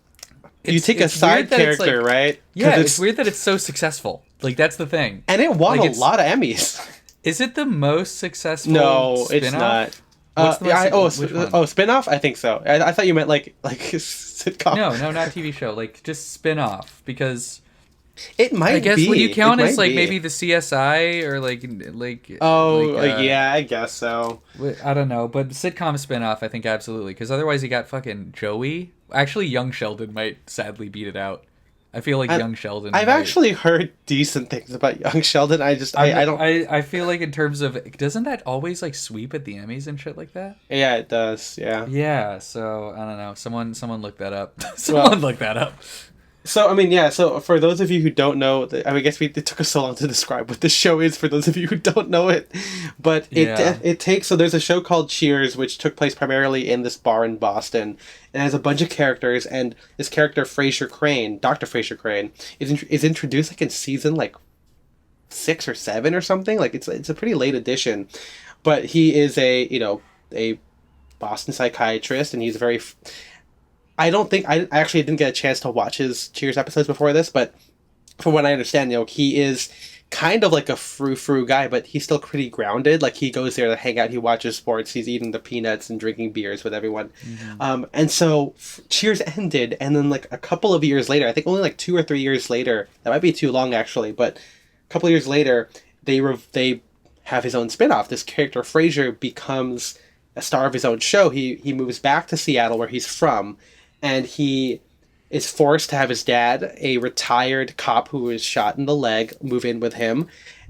you take a side character, like, right? Yeah, it's weird that it's so successful. Like that's the thing. And it won a lot of Emmys. Is it the most successful? No, spin-off? it's not. What's the most, which one? Spin-off? I think so. I thought you meant like sitcom. No, not TV show. Like just spin-off, because It might I guess be. would you count It as might like be. maybe the CSI or like Yeah, I guess so. I don't know, but sitcom spin-off I think absolutely, because otherwise you got fucking Joey. Actually, Young Sheldon might sadly beat it out. I feel like Young Sheldon. I've actually heard decent things about Young Sheldon. I don't. I feel like in terms of, doesn't that always like sweep at the Emmys and shit like that? Yeah, it does. Yeah. Yeah. So I don't know. Someone look that up. Someone look that up. So, I mean, yeah, so for those of you who don't know, I guess it took us so long to describe what this show is for those of you who don't know it, but it takes, so there's a show called Cheers, which took place primarily in this bar in Boston, and has a bunch of characters, and this character, Frasier Crane, Dr. Frasier Crane, is introduced, like, in season, like, 6 or 7 or something, like, it's a pretty late edition, but he is a Boston psychiatrist, and he's very... I actually didn't get a chance to watch his Cheers episodes before this, but from what I understand, he is kind of like a frou-frou guy, but he's still pretty grounded. Like, he goes there to hang out, he watches sports, he's eating the peanuts and drinking beers with everyone. Mm-hmm. And so Cheers ended, and then like a couple of years later, I think only like 2 or 3 years later, that might be too long actually, but a couple of years later, they have his own spin-off. This character, Frasier, becomes a star of his own show. He moves back to Seattle, where he's from, and he is forced to have his dad, a retired cop who was shot in the leg, move in with him.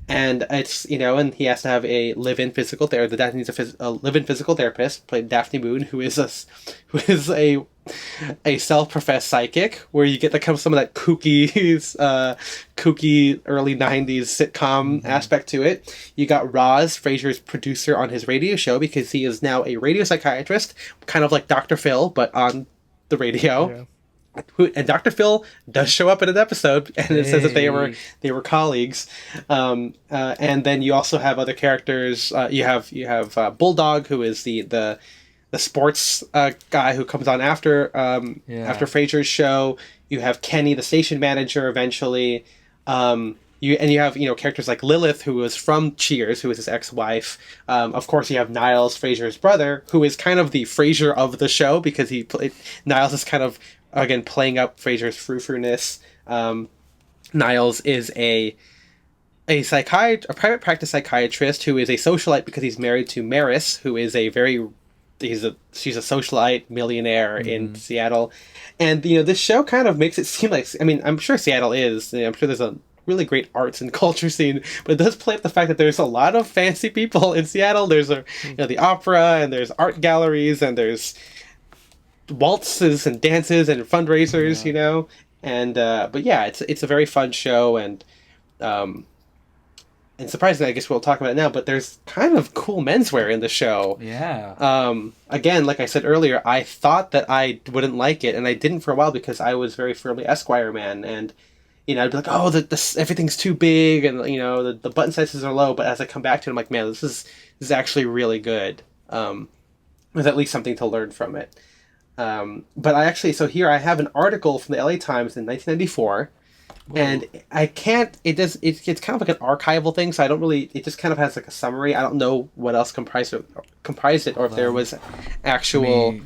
And it's, and he has to have a live-in physical therapist. The dad needs a live-in physical therapist, played Daphne Moon, who is a self-professed psychic, where you get like some of that kooky early 90s sitcom aspect to it. You got Roz, Frasier's producer on his radio show, because he is now a radio psychiatrist, kind of like Dr. Phil, but on the radio. Yeah. And Dr. Phil does show up in an episode, and it says that they were colleagues. And then you also have other characters. You have Bulldog, who is the sports guy who comes on after Frasier's show. You have Kenny, the station manager, eventually. You have characters like Lilith, who was from Cheers, who is his ex-wife. Of course, you have Niles, Frasier's brother, who is kind of the Frasier of the show, because Niles is kind of, again, playing up Frasier's frou-frou-ness. Niles is a private practice psychiatrist who is a socialite because he's married to Maris, who is she's a socialite millionaire in Seattle. And this show kind of makes it seem like, I mean, I'm sure Seattle is, I'm sure there's a really great arts and culture scene, but it does play up the fact that there's a lot of fancy people in Seattle. There's the opera, and there's art galleries, and there's waltzes and dances and fundraisers, and but yeah, it's a very fun show, and surprisingly, I guess we'll talk about it now, but there's kind of cool menswear in the show. Yeah. Again, like I said earlier, I thought that I wouldn't like it, and I didn't for a while, because I was very firmly Esquire man, and I'd be like, oh, everything's too big, and the button sizes are low. But as I come back to it, I'm like, man, this is actually really good. There's at least something to learn from it. But so here I have an article from the LA Times in 1994, Whoa. And I can't. It's kind of like an archival thing, so I don't really. It just kind of has like a summary. I don't know what else comprised it, or if there was actual.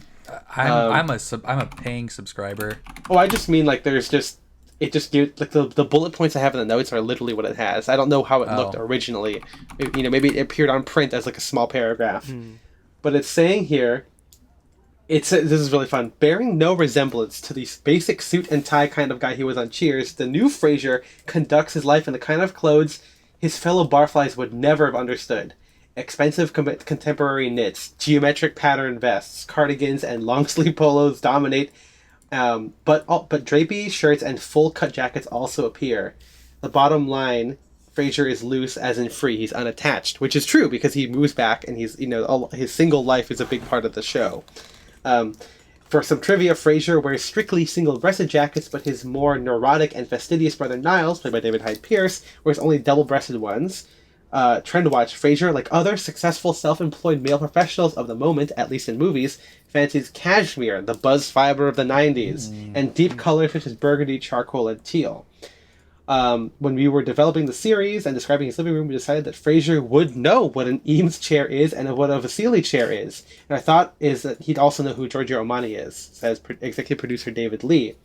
I'm a paying subscriber. Oh, I just mean like there's just. It just gives, like, the bullet points I have in the notes are literally what it has. I don't know how it looked originally. Maybe it appeared on print as like a small paragraph. But it's saying here, this is really fun. Bearing no resemblance to the basic suit and tie kind of guy he was on Cheers, the new Frasier conducts his life in the kind of clothes his fellow barflies would never have understood. Expensive contemporary knits, geometric pattern vests, cardigans, and long-sleeve polos dominate. But drapey shirts and full cut jackets also appear. The bottom line, Frasier is loose as in free. He's unattached, which is true because he moves back, and he's his single life is a big part of the show. For some trivia, Frasier wears strictly single-breasted jackets, but his more neurotic and fastidious brother Niles, played by David Hyde Pierce, wears only double-breasted ones. Trend watch, Frasier, like other successful self-employed male professionals of the moment, at least in movies, fancies cashmere, the buzz fiber of the 90s, and deep colors such as burgundy, charcoal, and teal. when we were developing the series and describing his living room, we decided that Frasier would know what an Eames chair is and what a Vasili chair is. And our thought is that he'd also know who Giorgio Armani is, says executive producer David Lee.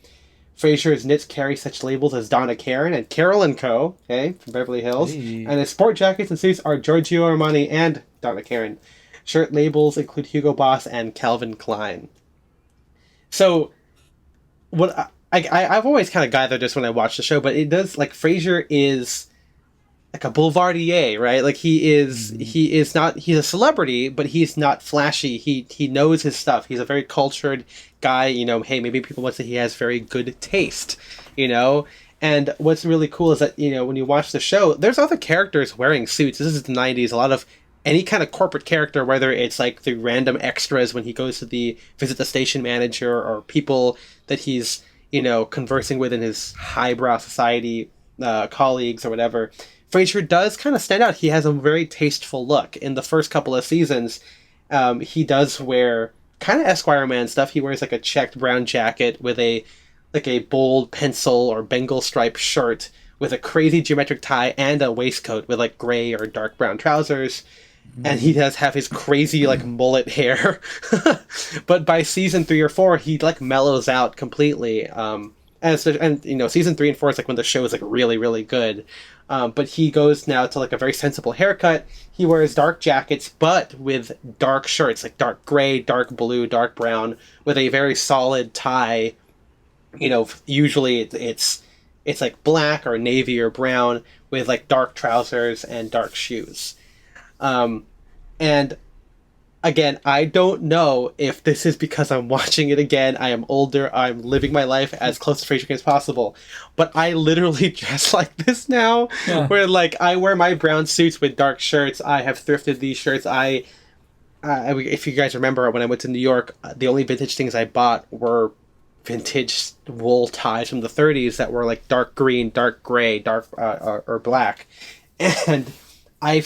Frasier's knits carry such labels as Donna Karen and Carol & Co., okay, from Beverly Hills. Hey. And his sport jackets and suits are Giorgio Armani and Donna Karen. Shirt labels include Hugo Boss and Calvin Klein. So, what I've always kind of gathered this when I watch the show, but it does, like, Frasier is like a boulevardier, right? Like, he's a celebrity, but he's not flashy. He knows his stuff. He's a very cultured guy, you know, hey, maybe people would say he has very good taste, you know? And what's really cool is that, you know, when you watch the show, there's other characters wearing suits. This is the 90s. A lot of any kind of corporate character, whether it's like the random extras when he goes to visit the station manager, or people that he's, you know, conversing with in his highbrow society colleagues or whatever, Frasier does kind of stand out. He has a very tasteful look. In the first couple of seasons, he does wear kind of Esquire man stuff. He wears like a checked brown jacket with a bold pencil or Bengal stripe shirt with a crazy geometric tie and a waistcoat with like gray or dark brown trousers. And he does have his crazy like mullet hair. But by season 3 or 4, he like mellows out completely. And you know, season 3 and 4 is like when the show is like really, really good. But he goes now to like a very sensible haircut. He wears dark jackets, but with dark shirts, like dark gray, dark blue, dark brown, with a very solid tie. You know, usually it's like black or navy or brown with like dark trousers and dark shoes. And again, I don't know if this is because I'm watching it again. I am older. I'm living my life as close to Frasier as possible. But I literally dress like this now, where like I wear my brown suits with dark shirts. I have thrifted these shirts. If you guys remember, when I went to New York, the only vintage things I bought were vintage wool ties from the 30s that were like dark green, dark gray, dark or black, and I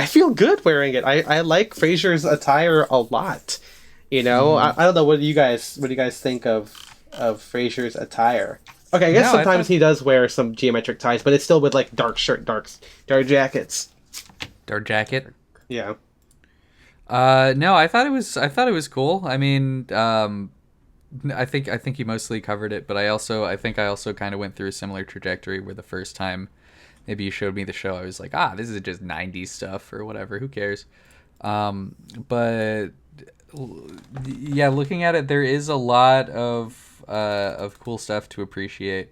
feel good wearing it. I like Frasier's attire a lot. You know, I don't know. What do you guys think of Frasier's attire? Okay, I guess sometimes he does wear some geometric ties, but it's still with like dark shirt, dark jackets. Dark jacket. Yeah. No, I thought it was cool. I mean, I think you mostly covered it, but I think I also kind of went through a similar trajectory where the first time maybe you showed me the show, I was like, this is just 90s stuff or whatever. Who cares? But yeah, looking at it, there is a lot of cool stuff to appreciate.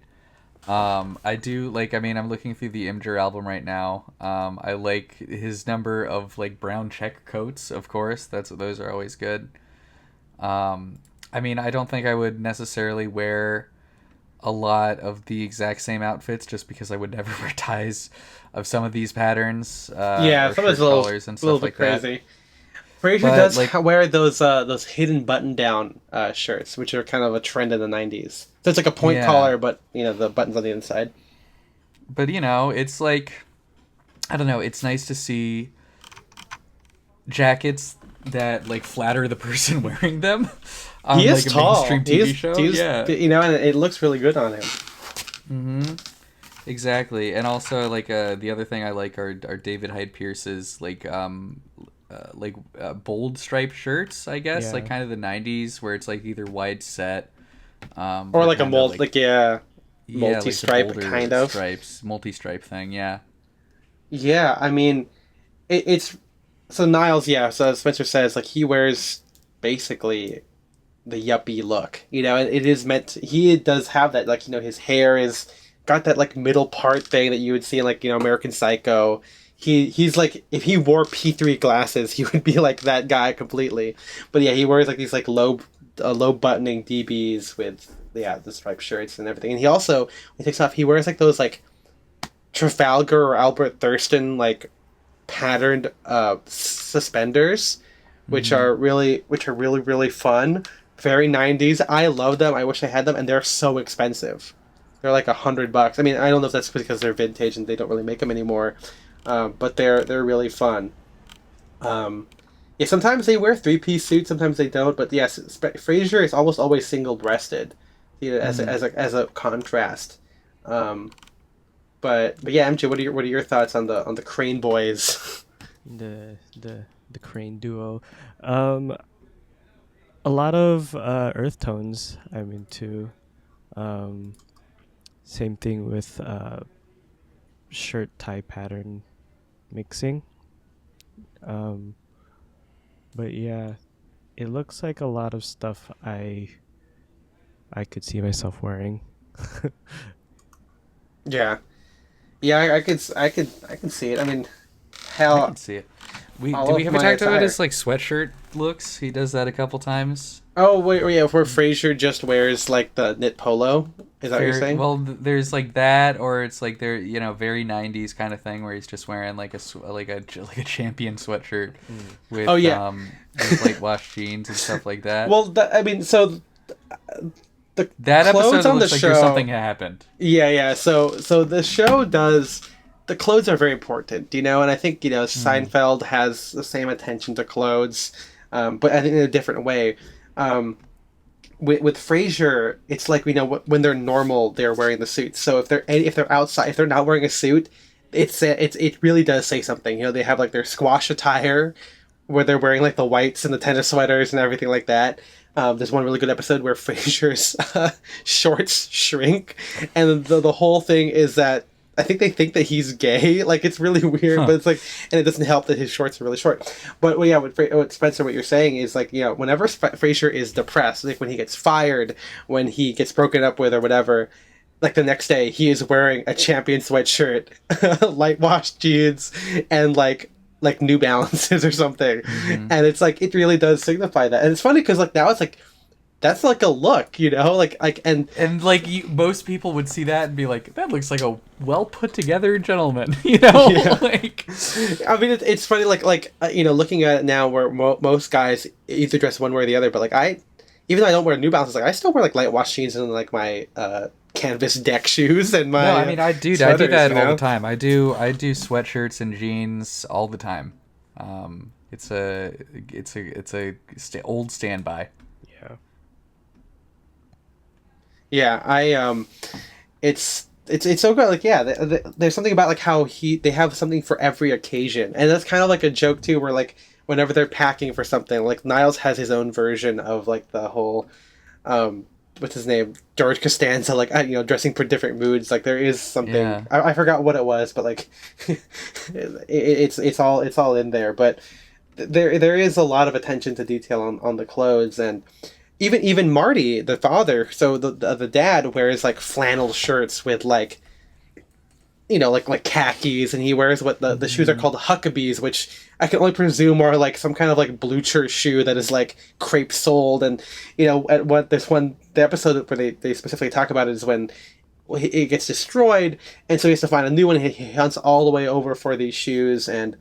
I do like. I mean, I'm looking through the Imgur album right now. I like his number of like brown check coats. Of course, those are always good. I mean, I don't think I would necessarily wear a lot of the exact same outfits just because I would never wear ties of some of these patterns. Yeah, some of those colors and stuff like crazy. Frasier does wear those hidden button-down shirts, which are kind of a trend in the 90s. So it's like a point collar, but you know the buttons on the inside. But you know, it's like, I don't know. It's nice to see jackets that like flatter the person wearing them. He is like tall. A mainstream TV show. Yeah, you know, and it looks really good on him. Mm-hmm. Exactly, and also like the other thing I like are David Hyde Pierce's like bold striped shirts. I guess like kind of the '90s where it's like either wide set, or like a multi-stripe like kind of stripes, multi-stripe thing. Yeah. Yeah, I mean, it's so Niles. Yeah, so as Spencer says, like he wears basically the yuppie look, you know, and it is meant to, he does have that, like, you know, his hair is got that like middle part thing that you would see in like, you know, American Psycho. He's like, if he wore P3 glasses, he would be like that guy completely. But yeah, he wears like these like low buttoning DBs with the striped shirts and everything. And he also, when he takes off, he wears like those like Trafalgar or Albert Thurston like patterned suspenders, which are really fun. Very 90s. I love them. I wish I had them, and they're so expensive. They're like $100. I mean, I don't know if that's because they're vintage and they don't really make them anymore, but they're really fun. Yeah, sometimes they wear 3-piece suits, sometimes they don't. But yes, Frasier is almost always single-breasted, you know, as a contrast. but yeah, MJ, what are your thoughts on the Crane Boys? The Crane duo. Um, a lot of earth tones I'm into. Um, Same thing with shirt tie pattern mixing. Um, but yeah, it looks like a lot of stuff I could see myself wearing. Yeah, yeah, I could see it. I mean, I hell, can see it. all We of haven't my talked about attire. his like sweatshirt looks. He does that a couple times. Oh wait, yeah, where Frasier just wears like the knit polo. Is that what you're saying? Well, there's like that, or it's like they're very '90s kind of thing where he's just wearing like a champion sweatshirt with Oh yeah. with like washed jeans and stuff like that. Well, I mean, so the That clothes episode on the looks like show. there's something happened. Yeah, yeah. So the show does. The clothes are very important, and I think Seinfeld has the same attention to clothes, but I think in a different way. Um, with Frasier, it's like when they're normal, they're wearing the suits. So if they're outside, if they're not wearing a suit, it really does say something. They have like their squash attire, where they're wearing like the whites and the tennis sweaters and everything like that. There's one really good episode where Frasier's shorts shrink, and the whole thing is that I think they think that he's gay. Like it's really weird, but it's like, and it doesn't help that his shorts are really short. But well, yeah, what Spencer, what you're saying is like whenever Frasier is depressed, like when he gets fired, when he gets broken up with or whatever. Like the next day, he is wearing a champion sweatshirt, light washed jeans, and like New Balances or something, and it's like it really does signify that. And it's funny because like now it's like that's like a look, and like most people would see that and be like, that looks like a well put together gentleman, Yeah. Like, I mean it's funny looking at it now where most guys either dress one way or the other, but like even though I don't wear New Balances, like I still wear like light wash jeans and like my canvas deck shoes and my no, I mean I do sweaters, that all the time. I do sweatshirts and jeans all the time. It's a old standby. Yeah. Yeah, it's so good. Like, yeah, there's something about like how they have something for every occasion, and that's kind of like a joke too. Where like whenever they're packing for something, like Niles has his own version of like the whole, what's his name, George Costanza, like dressing for different moods. Like there is something I forgot what it was, but like it's all in there. But there is a lot of attention to detail on the clothes. And even Marty, the father, so the dad wears like flannel shirts with like like khakis, and he wears what the shoes are called Huckabees, which I can only presume are like some kind of like blucher shoe that is like crepe soled. And the episode where they specifically talk about it is when it gets destroyed, and so he has to find a new one. He hunts all the way over for these shoes, and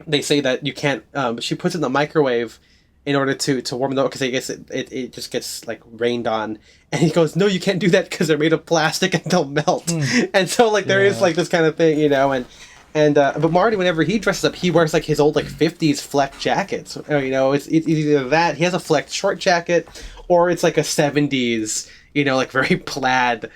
they say that you can't. She puts it in the microwave in order to warm them up because I guess it just gets like rained on, and he goes, no, you can't do that because they're made of plastic and they'll melt. And so like there is like this kind of thing, and but Marty, whenever he dresses up, he wears like his old like 50s fleck jackets. It's either that he has a flecked short jacket, or it's like a 70s like very plaid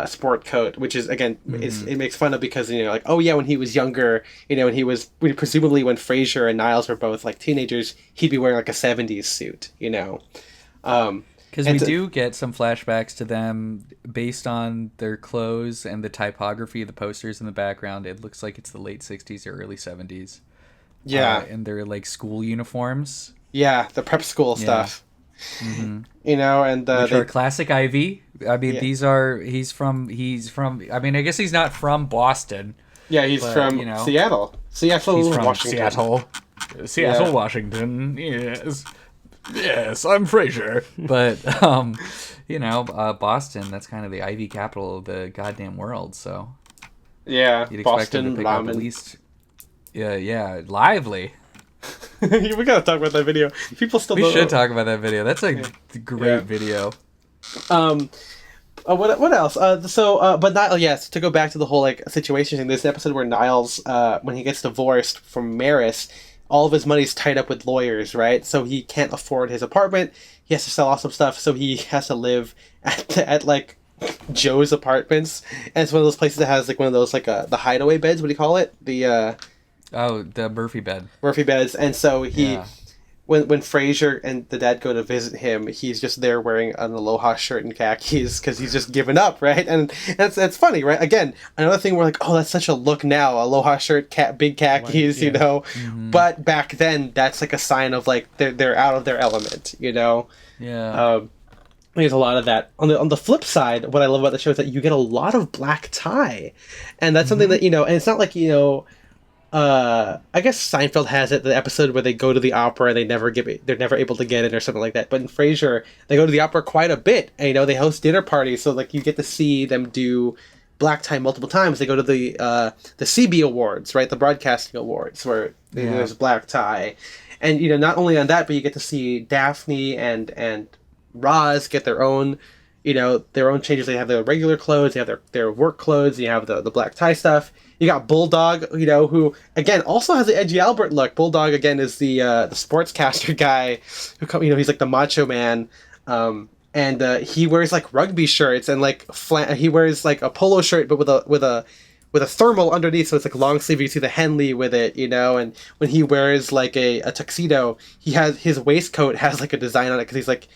sport coat, which is again it makes fun of because like, oh yeah, when he was younger, presumably when Frasier and Niles were both like teenagers, he'd be wearing like a 70s suit. Because we do get some flashbacks to them based on their clothes and the typography of the posters in the background. It looks like it's the late 60s or early 70s. Yeah. And they're like school uniforms. Yeah, the prep school stuff. Mm-hmm. And which are classic Ivy. I mean, Yeah. he's from. I mean, I guess he's not from Boston. Yeah, he's from Seattle. He's from Washington. Seattle, Yeah. Washington. Yes, I'm Frasier. But Boston. That's kind of the Ivy capital of the goddamn world. So Yeah, you'd expect Boston them to pick up at ramen. least. Yeah, lively. We gotta talk about that video. People still. We don't should know. talk about that video. That's a great video. What else? But not yes. To go back to the whole like situation thing, there's an episode where Niles, when he gets divorced from Maris, all of his money's tied up with lawyers, right? So he can't afford his apartment. He has to sell off some stuff, so he has to live at like Joe's apartments, and it's one of those places that has like one of those like the hideaway beds. What do you call it? The the Murphy bed. Murphy beds. And so he, Yeah. when Frasier and the dad go to visit him, he's just there wearing an Aloha shirt and khakis because he's just given up, right? And that's funny, right? Again, another thing we're like, oh, that's such a look now, Aloha shirt, big khakis, Like, you know. Mm-hmm. But back then, that's like a sign of like they're out of their element, you know. Yeah. There's a lot of that. On the flip side, what I love about the show is that you get a lot of black tie, and that's something that, you know. And it's not like, you know. I guess Seinfeld has it, the episode where they go to the opera and they're never able to get in or something like that. But in Frasier, they go to the opera quite a bit, and you know they host dinner parties, so like you get to see them do black tie multiple times. They go to the CB Awards, right, the Broadcasting Awards, where there's black tie, and you know not only on that, but you get to see Daphne and Roz get their own. You know, their own changes. They have their regular clothes, they have their work clothes, you have the black tie stuff. You got Bulldog, you know, who, again, also has the Edgy Albert look. Bulldog, again, is the sportscaster guy who, you know, he's like the macho man. And he wears, like, rugby shirts and, like, he wears, like, a polo shirt, but with a thermal underneath, so it's, like, long sleeve. You see the Henley with it, you know, and when he wears, like, a tuxedo, his waistcoat has, like, a design on it, because he's, like,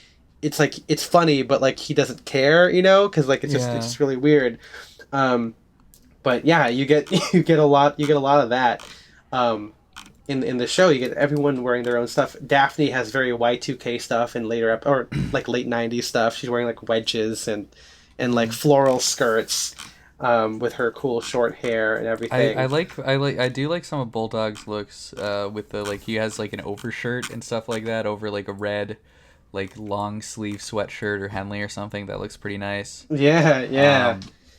it's funny, but like he doesn't care, you know, because like it's just really weird. But yeah, you get a lot of that. In the show, you get everyone wearing their own stuff. Daphne has very Y2K stuff in later or like late '90s stuff. She's wearing like wedges and like floral skirts, with her cool short hair and everything. I do like some of Bulldog's looks, with the like he has like an overshirt and stuff like that over like a red, like long sleeve sweatshirt or Henley or something that looks pretty nice. Yeah.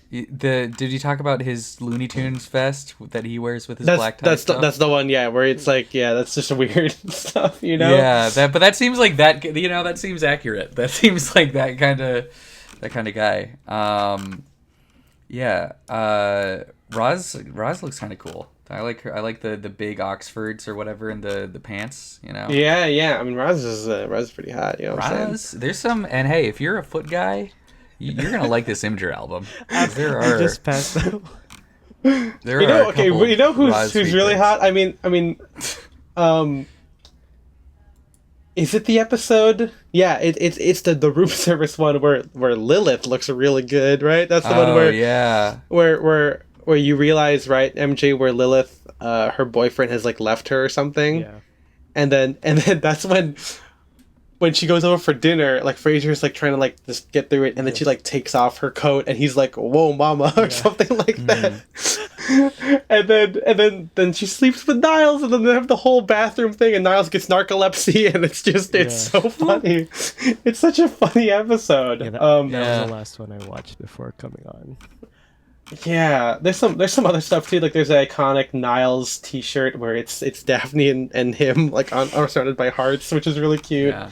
Did you talk about his Looney Tunes vest that he wears with his black tie? That's the one, yeah, where it's like, yeah, that's just weird stuff, you know. Yeah, but that seems like that, you know, that seems accurate. That seems like that kind of guy. Roz looks kind of cool. I like her. I like the big Oxfords or whatever in the pants, you know. Yeah. I mean, Roz is pretty hot. You know what I'm saying? There's some, and hey, if you're a foot guy, you're gonna like this Imgur album. There I are just passed out. there you are know, a couple you know who's really things. hot? I mean, is it the episode? Yeah, it's the room service one where Lilith looks really good, right? That's the one where you realize, right, MJ, where Lilith, her boyfriend has like left her or something. Yeah. And then that's when she goes over for dinner, like Frasier's like trying to like just get through it, and then she like takes off her coat, and he's like, "Whoa, mama," or something like that. and then she sleeps with Niles, and then they have the whole bathroom thing, and Niles gets narcolepsy, and it's so funny. It's such a funny episode. Yeah, that was the last one I watched before coming on. Yeah, there's some other stuff too. Like there's an iconic Niles T-shirt where it's Daphne and him like are surrounded by hearts, which is really cute. Yeah.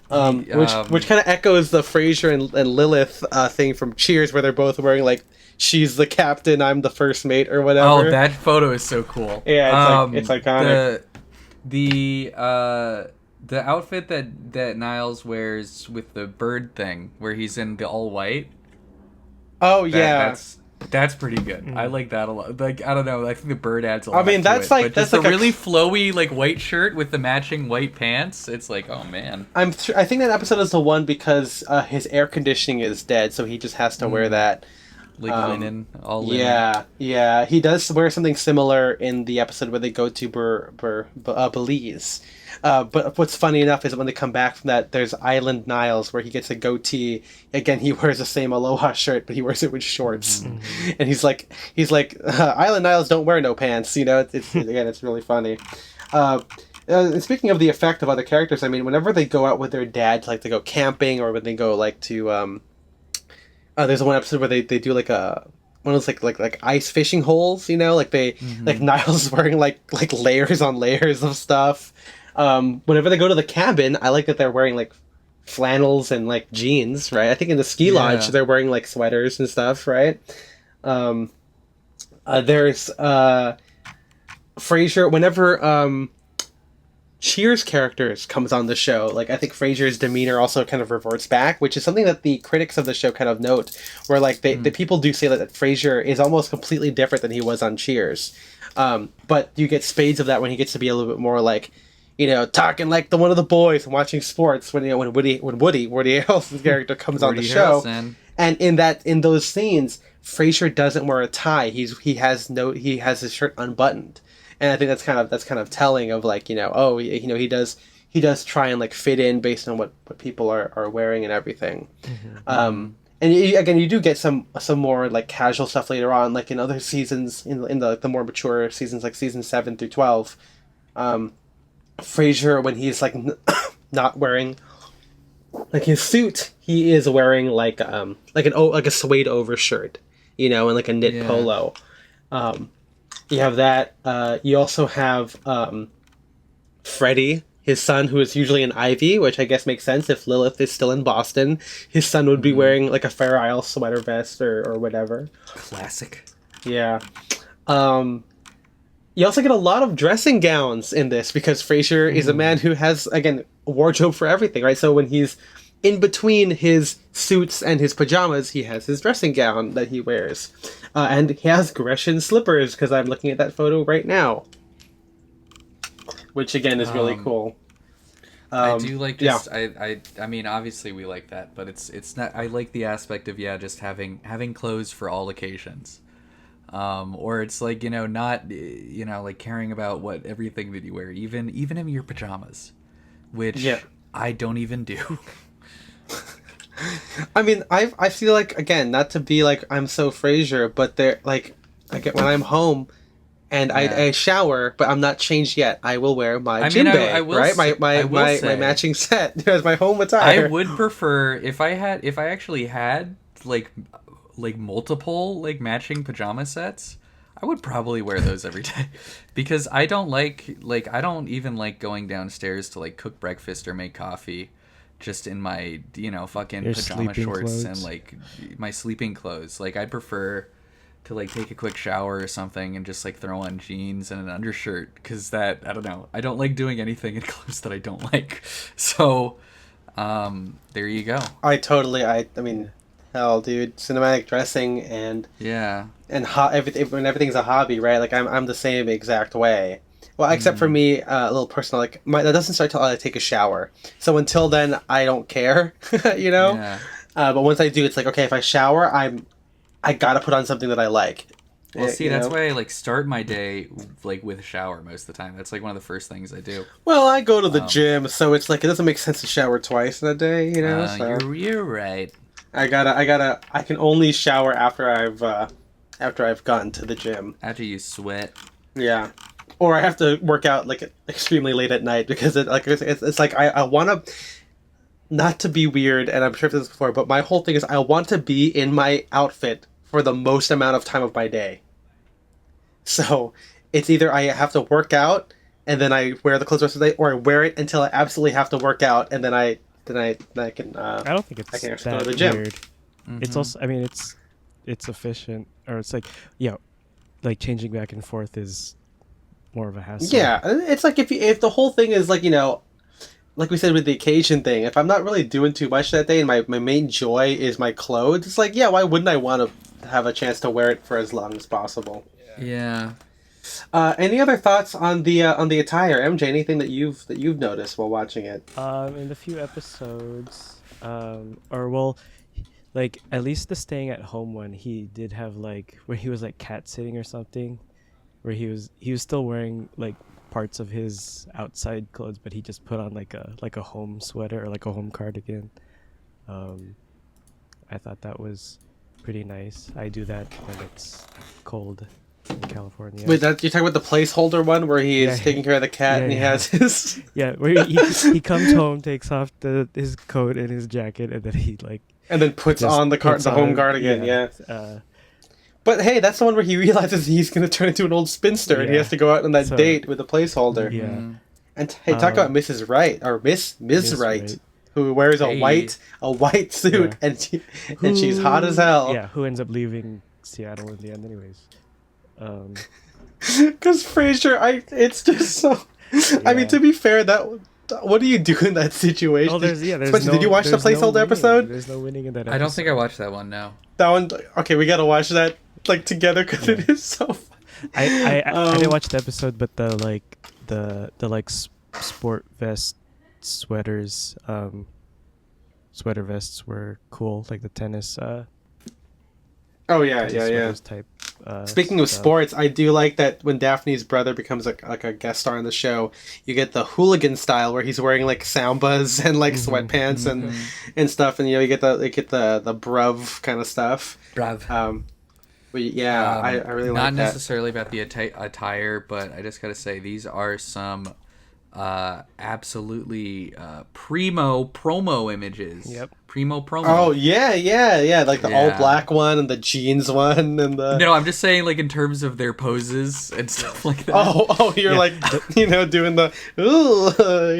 Which kind of echoes the Frasier and Lilith thing from Cheers, where they're both wearing like she's the captain, I'm the first mate, or whatever. Oh, that photo is so cool. Yeah, it's iconic. The outfit that Niles wears with the bird thing, where he's in the all white. Oh yeah. That's pretty good. I like that a lot. Like, I don't know. I think the bird adds a lot. I mean, that's to it. like but just that's like a really flowy like white shirt with the matching white pants. It's like, oh man. I think that episode is the one because his air conditioning is dead, so he just has to wear that. Like linen, all linen. Yeah. He does wear something similar in the episode where they go to Belize. But what's funny enough is that when they come back from that, there's Island Niles where he gets a goatee. Again, he wears the same Aloha shirt, but he wears it with shorts. And he's like, Island Niles don't wear no pants. You know, it's really funny. And speaking of the effect of other characters, I mean, whenever they go out with their dad, like to go camping, or when they go like to there's one episode where they do like one of those like ice fishing holes, you know, like they like Niles wearing like layers on layers of stuff. Whenever they go to the cabin, I like that they're wearing like flannels and like jeans, right? I think in the ski lodge they're wearing like sweaters and stuff, right? There's Frasier whenever Cheers characters comes on the show. Like, I think Frasier's demeanor also kind of reverts back, which is something that the critics of the show kind of note, where like the people do say that Frasier is almost completely different than he was on Cheers. But you get spades of that when he gets to be a little bit more like, talking like one of the boys and watching sports when Woody Harrelson's character comes on the show. Harrelson. And in those scenes, Frasier doesn't wear a tie. He has his shirt unbuttoned. And I think that's kind of telling of like, he does try and like fit in based on what people are wearing and everything. And you do get some more like casual stuff later on, like in other seasons, in the more mature seasons, like season 7 through 12. Frasier, when he's like not wearing like his suit, he is wearing like a suede overshirt, and like a knit polo. You have that. You also have Freddie, his son, who is usually an Ivy, which I guess makes sense if Lilith is still in Boston. His son would be wearing like a Fair Isle sweater vest or whatever. Classic. Yeah. You also get a lot of dressing gowns in this because Frasier is a man who has, again, a wardrobe for everything, right? So when he's in between his suits and his pajamas, he has his dressing gown that he wears. And he has Grecian slippers, because I'm looking at that photo right now. Which, again, is really cool. I do like just I mean, obviously we like that, but it's not. I like the aspect of just having clothes for all occasions. Or it's like, not, like caring about what everything that you wear, even in your pajamas, which I don't even do. I mean, I feel like, again, not to be like I'm so Frasier, but they're like, I get when I'm home and I shower, but I'm not changed yet, I will wear my gym bag, right? My matching set as my home attire. I would prefer if I actually had like multiple like matching pajama sets, I would probably wear those every day, because I don't I don't even like going downstairs to like cook breakfast or make coffee just in my fucking Your pajama shorts clothes. and like my sleeping clothes. Like I'd prefer to like take a quick shower or something and just like throw on jeans and an undershirt, because that, I don't know, I don't like doing anything in clothes that I don't like. So there you go. I mean, hell, dude, cinematic dressing and everything's a hobby, right? Like I'm the same exact way. Well, except for me, a little personal. Like that doesn't start till I take a shower. So until then, I don't care, Yeah. But once I do, it's like, okay, if I shower, I gotta put on something that I like. Well, see, that's why I like start my day like with a shower most of the time. That's like one of the first things I do. Well, I go to the gym, so it's like it doesn't make sense to shower twice in a day, So You're right. I can only shower after I've gotten to the gym. After you sweat. Yeah. Or I have to work out like extremely late at night, because it's like I want to, not to be weird, and I'm sure I've said this before, but my whole thing is I want to be in my outfit for the most amount of time of my day. So it's either I have to work out and then I wear the clothes the rest of the day, or I wear it until I absolutely have to work out, and then I can. I don't think it's I can actually that go to the gym. weird. It's also, I mean, it's efficient, or it's like, like changing back and forth is more of a hassle. Yeah, it's like if the whole thing is like, like we said with the occasion thing, if I'm not really doing too much that day and my main joy is my clothes, it's like, why wouldn't I want to have a chance to wear it for as long as possible? Yeah. Any other thoughts on the attire, MJ? Anything that you've noticed while watching it? In the few episodes, like at least the staying at home one, he did have like where he was like cat sitting or something, where he was still wearing like parts of his outside clothes, but he just put on like a home sweater or like a home cardigan. I thought that was pretty nice. I do that when it's cold in California. Wait, you're talking about the placeholder one where he is taking care of the cat and he has his... Yeah, where he comes home, takes off his coat and his jacket, and then he like... And then puts on the home cardigan, yeah. But hey, that's the one where he realizes he's going to turn into an old spinster and he has to go out on that date with the placeholder. Yeah. And hey, talk about Mrs. Wright, or Miss Wright, who wears a white suit and she's hot as hell. Yeah, who ends up leaving Seattle in the end anyways. Because Frasier, it's just so... I mean, to be fair, what do you do in that situation? Oh, there's Spencer, no, did you watch the there's no placeholder winning. episode? There's no winning in that episode. I don't think I watched that one. No. That one. Okay, we gotta watch that like together because it is so fun. I didn't watch the episode, but the sport vest sweaters, sweater vests were cool, like the tennis. Oh yeah. Sweaters type. Speaking of stuff. sports, I do like that when Daphne's brother becomes like a guest star on the show, you get the hooligan style where he's wearing like sambas and like sweatpants and stuff, and you get the bruv kind of stuff. Brav. But yeah, I really like that. Not necessarily about the attire, but I just gotta say these are some absolutely primo promo images. Yep. Primo promo. Oh yeah, like the all black one and the jeans one and the. No, I'm just saying like in terms of their poses and stuff like that. You're like doing the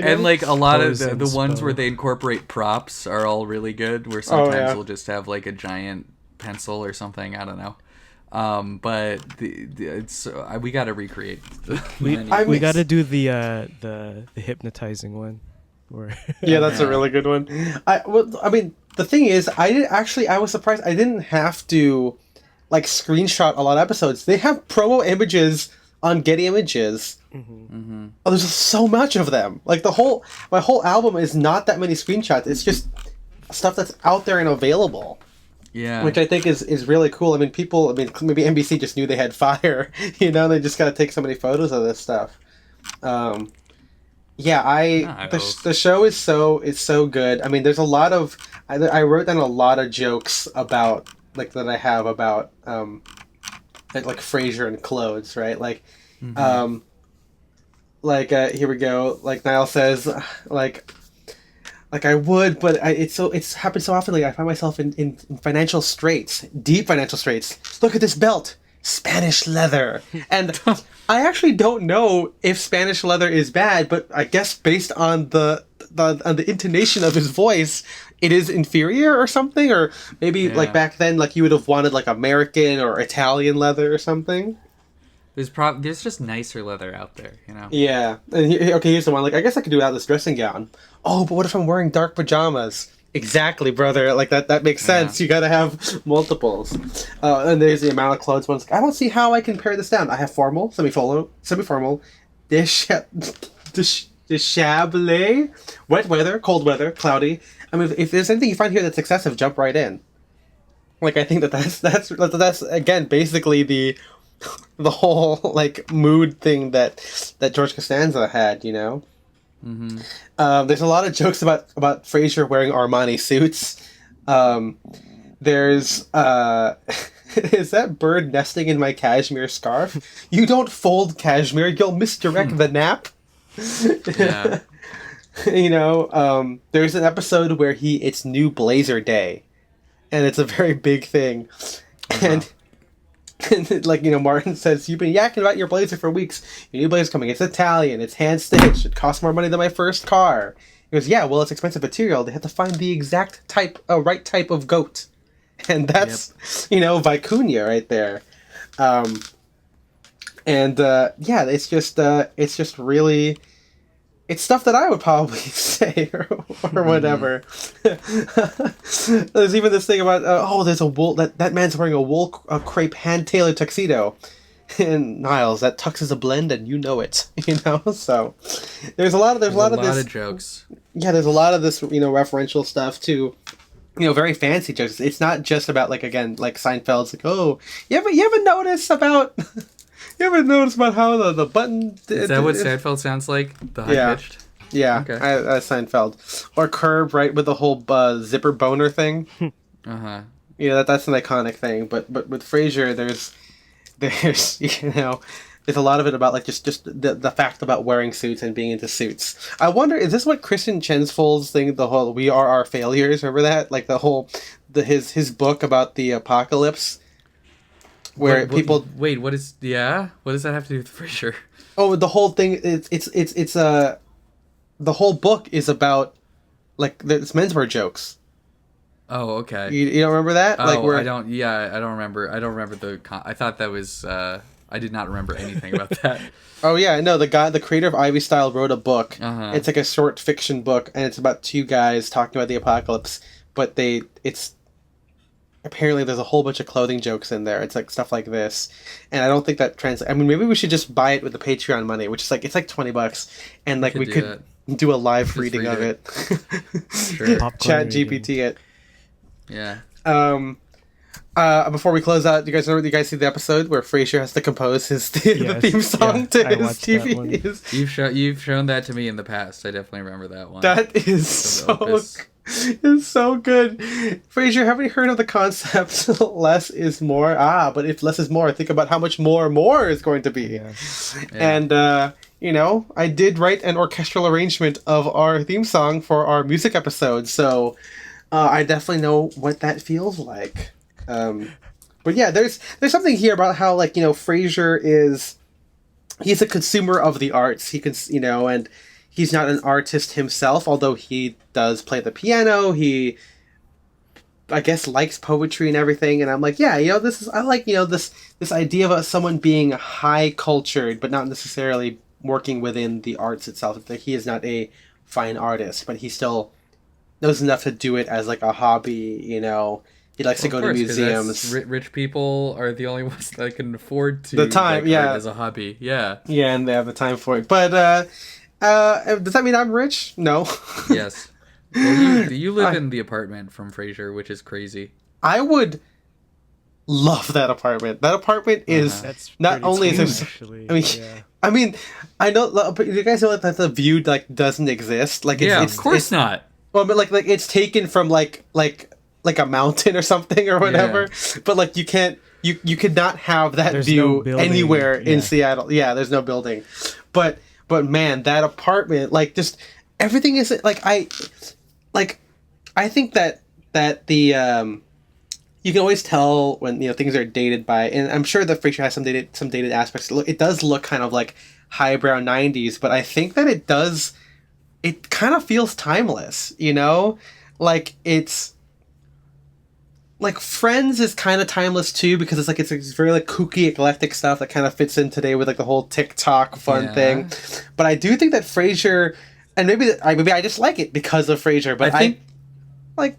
And like a lot of Pose and the ones spell. where they incorporate props are all really good. Where sometimes yeah. they'll just have like a giant pencil or something. I don't know. But it's we got to recreate. We got to do the hypnotizing one. Yeah, that's a really good one. I mean, the thing is, I was surprised I didn't have to like screenshot a lot of episodes. They have promo images on Getty Images. Oh, there's just so much of them. Like my whole album is not that many screenshots. It's just stuff that's out there and available. Yeah. Which I think is really cool. I mean, maybe NBC just knew they had fire, they just got to take so many photos of this stuff. The show is so good. I mean, there's a lot of, I wrote down a lot of jokes about, like, that I have about, like Frasier and clothes, right? Like, here we go. Like Niall says, like I would, but it's happened so often. Like I find myself in financial straits, deep financial straits. Look at this belt, Spanish leather, and I actually don't know if Spanish leather is bad, but I guess based on the intonation of his voice, it is inferior or something, or maybe like back then, like you would have wanted like American or Italian leather or something. There's just nicer leather out there, Yeah, and here's the one. Like I guess I could do without this dressing gown. Oh, but what if I'm wearing dark pajamas? Exactly, brother. Like that makes sense. You gotta have multiples. And there's the amount of clothes ones. I don't see how I can pare this down. I have formal, semi-formal, dishabille, wet weather, cold weather, cloudy. I mean, if there's anything you find here that's excessive, jump right in. Like I think that's again basically the whole like mood thing that George Costanza had, There's a lot of jokes about Frasier wearing Armani suits. There's is that bird nesting in my cashmere scarf? You don't fold cashmere, you'll misdirect the nap. Yeah. There's an episode where it's New Blazer Day, and it's a very big thing, and Martin says, you've been yakking about your blazer for weeks. Your new blazer's coming. It's Italian. It's hand-stitched. It costs more money than my first car. He goes, yeah, well, it's expensive material. They have to find the exact right type of goat. And that's, Vicuña right there. It's just really... It's stuff that I would probably say or whatever. There's even this thing about, there's a wool, that man's wearing a crepe hand-tailored tuxedo. And Niles, that tux is a blend and you know it, So there's a lot of this. A lot of jokes. Yeah, there's a lot of this, referential stuff to, very fancy jokes. It's not just about, like, again, like Seinfeld's like, oh, you ever notice about... You ever notice about how the button... Is that what Seinfeld sounds like? The high-pitched? Yeah, okay. Seinfeld. Or Curb, right, with the whole zipper boner thing. Uh-huh. That's an iconic thing. But with Frasier, there's there's a lot of it about, like, just the fact about wearing suits and being into suits. I wonder, is this what Christian Chensfold's thing, the whole We Are Our Failures, remember that? Like, the whole... his book about the apocalypse... Where people what does that have to do with Frasier? Oh, the whole thing it's the whole book is about like it's menswear jokes. Oh, okay. You don't remember that? Oh, like I don't remember. I don't remember I thought that was I I did not remember anything about that. Oh yeah, no, the creator of Ivy Style wrote a book. Uh-huh. It's like a short fiction book, and it's about two guys talking about the apocalypse. But it's apparently there's a whole bunch of clothing jokes in there. It's like stuff like this, and I don't think that translates. I mean, maybe we should just buy it with the Patreon money, which is like it's like $20, and like we could do a live Just reading read of it. Sure. Chat reading. GPT it. Yeah. Before we close out, you guys see the episode where Frasier has to compose the theme song to I his watched that TV? one. You've shown that to me in the past. I definitely remember that one. That is so good. Frasier, haven't you heard of the concept less is more? But if less is more, think about how much more is going to be. Yeah. And I did write an orchestral arrangement of our theme song for our music episode, so I definitely know what that feels like. But yeah, there's something here about how Frasier he's a consumer of the arts. He can and he's not an artist himself, although he does play the piano. He, I guess, likes poetry and everything. And I'm like, yeah, I like this idea of someone being high cultured, but not necessarily working within the arts itself. That he is not a fine artist, but he still knows enough to do it as like a hobby. He likes to go to museums. Rich people are the only ones that can afford to the time, art as a hobby. Yeah. Yeah, and they have the time for it. But does that mean I'm rich? No. Yes. Well, you live in the apartment from Frasier, which is crazy. I would love that apartment. That apartment is not only is there. Actually. I mean, I know, but you guys know that the view doesn't exist. Like, of course not. Well, but like it's taken from like a mountain or something or whatever. Yeah. But you can't. You could not have that view anywhere in Seattle. Yeah, there's no building. But man, that apartment, just everything is I think that the you can always tell when things are dated by, and I'm sure that Frasier has some dated aspects. It does look kind of like highbrow 90s, but I think that it kind of feels timeless. It's like Friends is kind of timeless too, because it's very kooky, eclectic stuff that kind of fits in today with the whole TikTok fun thing. But I do think that Frasier, and maybe I just like it because of Frasier. But I think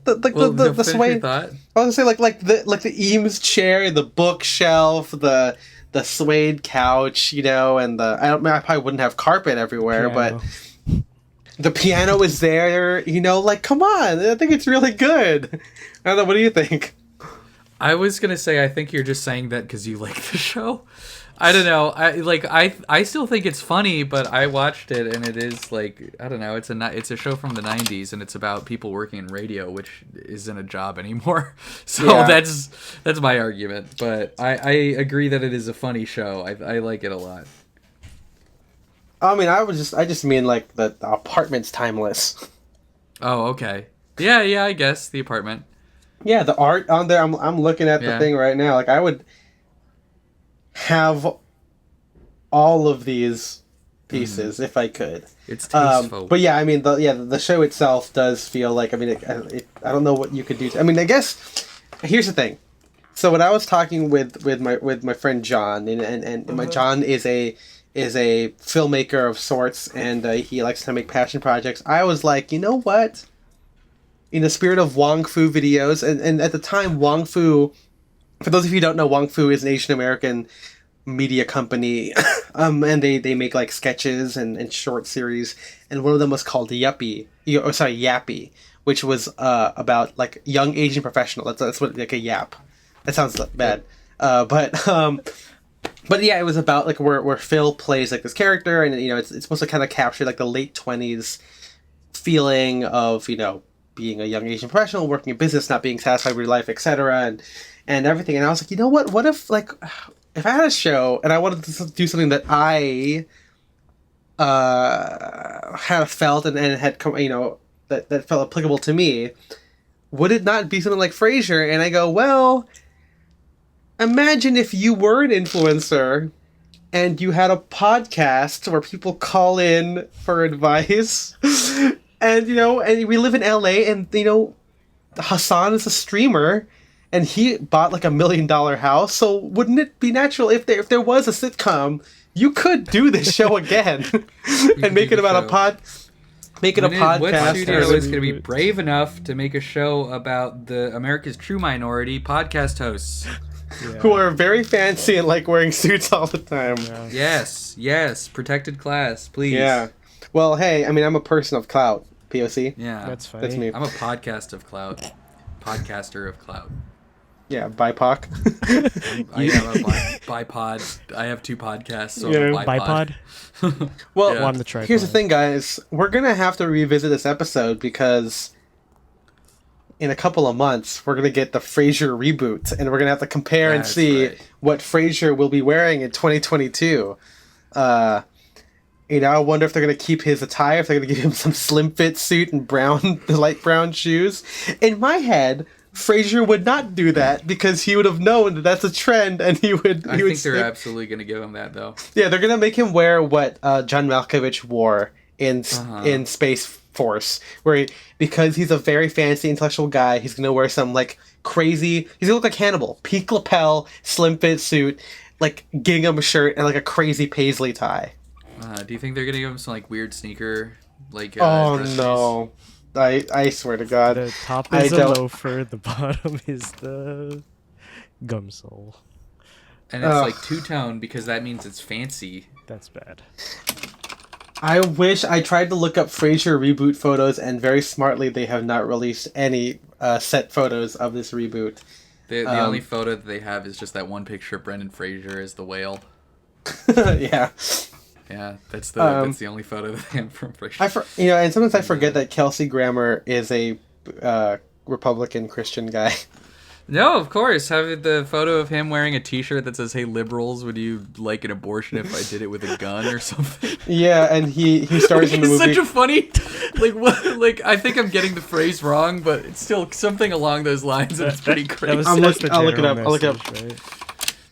the sway. I was gonna say the Eames chair, the bookshelf, the suede couch, and I probably wouldn't have carpet everywhere, but the piano is there. Come on, I think it's really good. I don't know. What do you think? I was gonna say I think you're just saying that because you like the show. I don't know. I still think it's funny, but I watched it and it is I don't know. It's a show from the 90s and it's about people working in radio, which isn't a job anymore. So that's my argument. But I agree that it is a funny show. I like it a lot. I mean, I just mean the apartment's timeless. Oh, okay. Yeah, I guess the apartment. Yeah, the art on there. I'm looking at the thing right now. I would have all of these pieces if I could. It's tasteful. But yeah, I mean, the show itself does feel I don't know what you could do. I guess here's the thing. So when I was talking with my friend John, and my John is a filmmaker of sorts, and he likes to make passion projects. I was like, you know what? In the spirit of Wong Fu videos, and at the time, Wong Fu, for those of you who don't know, Wong Fu is an Asian American media company, and they make sketches and short series, and one of them was called Yappy, which was about young Asian professional. That's what a yap. That sounds bad, but yeah, it was about where Phil plays this character, and it's supposed to kind of capture the late 20s feeling of being a young Asian professional working in business, not being satisfied with your life, etc. and everything. And I was like, you know what? What if if I had a show and I wanted to do something that I had felt and had come, that felt applicable to me, would it not be something like Frasier? And I go, well, imagine if you were an influencer and you had a podcast where people call in for advice. And, and we live in LA, and, Hassan is a streamer, and he bought like $1 million house. So wouldn't it be natural if there was a sitcom, you could do this show again and make it about make it a podcast. What studio is going to be brave enough to make a show about the America's True Minority podcast hosts? Yeah. Who are very fancy and like wearing suits all the time. Yeah. Yes, protected class, please. Yeah. Well, hey, I mean, I'm a person of clout, POC. Yeah. That's funny. That's me. I'm a podcaster of clout. Yeah, BIPOC. I have a bipod. I have 2 podcasts, so Yeah. I'm a bipod. Well, Yeah. On the tripod. here's the thing, guys. We're going to have to revisit this episode because in a couple of months, we're going to get the Frasier reboot, and we're going to have to compare and That's see right. what Frasier will be wearing in 2022. I wonder if they're going to keep his attire, if they're going to give him some slim fit suit and light brown shoes. In my head, Frasier would not do that because he would have known that that's a trend, and he would. I think they're absolutely going to give him that, though. Yeah, they're gonna make him wear what John Malkovich wore in Space Force, because he's a very fancy intellectual guy, he's gonna wear some like crazy. He's gonna look like Hannibal, peak lapel, slim fit suit, like gingham shirt, and like a crazy paisley tie. Do you think they're going to give him some like weird sneaker? Oh dress no! I swear to God. The top is a loafer, the bottom is the gum sole. And it's like two-tone because that means it's fancy. That's bad. I wish I tried to look up Frasier reboot photos, and very smartly they have not released any set photos of this reboot. The only photo that they have is just that one picture of Brendan Fraser as the whale. Yeah. Yeah, that's the only photo that they have from Frasier. And sometimes I forget that Kelsey Grammer is a Republican Christian guy. No, of course. Have the photo of him wearing a T-shirt that says, "Hey liberals, would you like an abortion if I did it with a gun or something?" Yeah, and he stars in the movie. Such a funny, what? I think I'm getting the phrase wrong, but it's still something along those lines, and it's pretty crazy. I'll look it up. Right?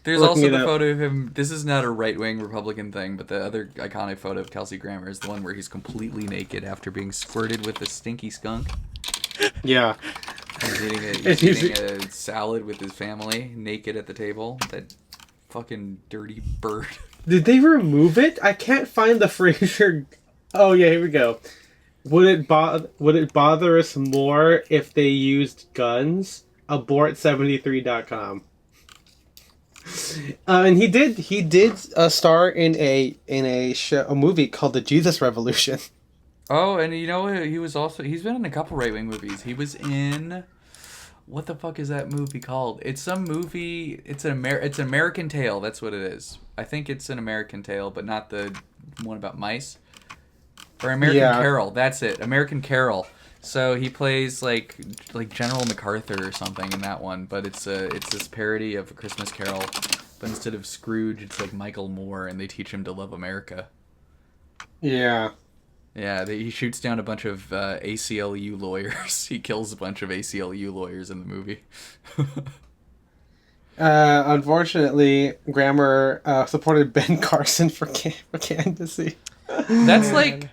There's also the photo of him. This is not a right-wing Republican thing, but the other iconic photo of Kelsey Grammer is the one where he's completely naked after being squirted with a stinky skunk. Yeah. He's eating a salad with his family, naked at the table. That fucking dirty bird. Did they remove it? I can't find the Frasier. Oh yeah, here we go. Would it bother us more if they used guns? Abort73.com. And he did star in a movie called The Jesus Revolution. Oh, and you know he's been in a couple right-wing movies. He was in, what the fuck is that movie called? It's some movie. It's an American Tale. That's what it is. I think it's an American Tale, but not the one about mice. Or American Carol. That's it. American Carol. So he plays like General MacArthur or something in that one, but it's this parody of A Christmas Carol, but instead of Scrooge, it's like Michael Moore, and they teach him to love America. Yeah. Yeah, he shoots down a bunch of ACLU lawyers. He kills a bunch of ACLU lawyers in the movie. Unfortunately, Grammer supported Ben Carson for candidacy. That's like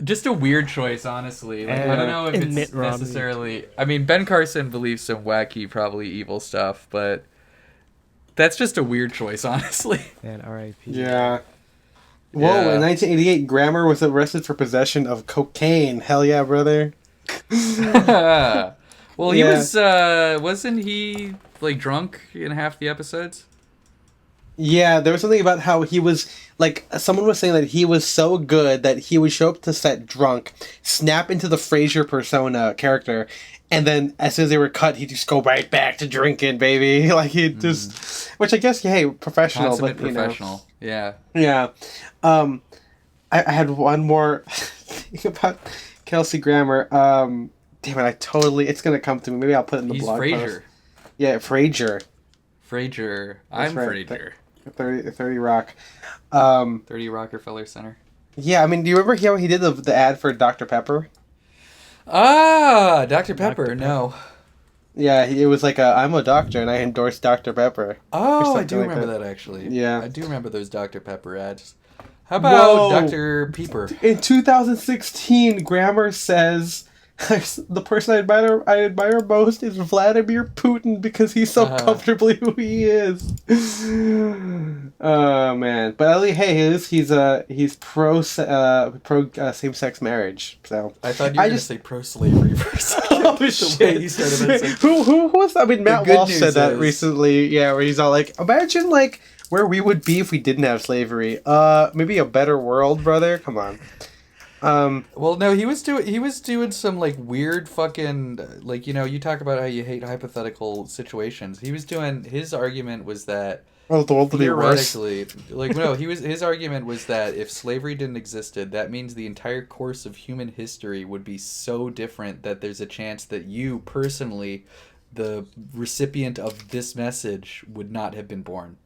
just a weird choice, honestly. I don't know if it's Romney. necessarily. I mean, Ben Carson believes some wacky, probably evil stuff, but that's just a weird choice, honestly. And R.I.P. Yeah. Whoa, in 1988, Grammer was arrested for possession of cocaine. Hell yeah, brother. Well, he was, wasn't he, like, drunk in half the episodes? Yeah, there was something about how he was, like, someone was saying that he was so good that he would show up to set drunk, snap into the Frasier persona character, and then as soon as they were cut, he'd just go right back to drinking, baby. Like, he'd just, which I guess, hey, professional. Consummate but, professional, yeah. Yeah. I had one more thing about Kelsey Grammer. Damn it, it's going to come to me. Maybe I'll put it in the blog He's post. Frasier. Yeah, Frasier. Frasier. That's I'm right. Frasier. 30 Rock. 30 Rockefeller Center. Yeah, I mean, do you remember how he did the ad for Dr. Pepper? Ah, Dr. Pepper, no. Yeah, it was like I'm a doctor and I endorse Dr. Pepper. Oh, I do like remember that actually. Yeah. I do remember those Dr. Pepper ads. How about Whoa. Dr. Peeper? In 2016, Grammer says The person I admire most is Vladimir Putin because he's so comfortably who he is. Oh man, but at least hey, he's pro same sex marriage. So I thought you were going to say pro-slavery for a second. Oh shit! You started that sentence. Who was that? I mean, Matt good Walsh said news that is- recently. Yeah, where he's all like, imagine like where we would be if we didn't have slavery. Maybe a better world, brother. Come on. Well, no, he was doing some like weird fucking like, you talk about how you hate hypothetical situations. His argument was that Oh, the world would be worse. theoretically, like no, his argument was that if slavery didn't existed, that means the entire course of human history would be so different that there's a chance that you personally, the recipient of this message, would not have been born.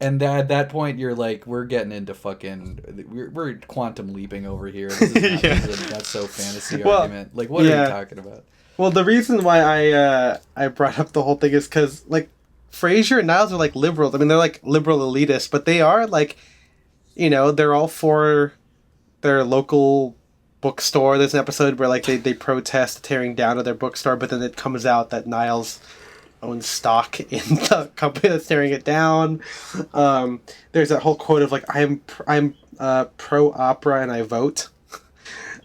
And at that point, you're like, we're getting into fucking, we're quantum leaping over here. This is not that's so fantasy argument. Like, what are you talking about? Well, the reason why I brought up the whole thing is because like Frasier and Niles are like liberals. I mean, they're like liberal elitists, but they are like, they're all for their local bookstore. There's an episode where like they protest the tearing down of their bookstore, but then it comes out that Niles owns stock in the company that's tearing it down. There's that whole quote of like I'm pro opera and I vote.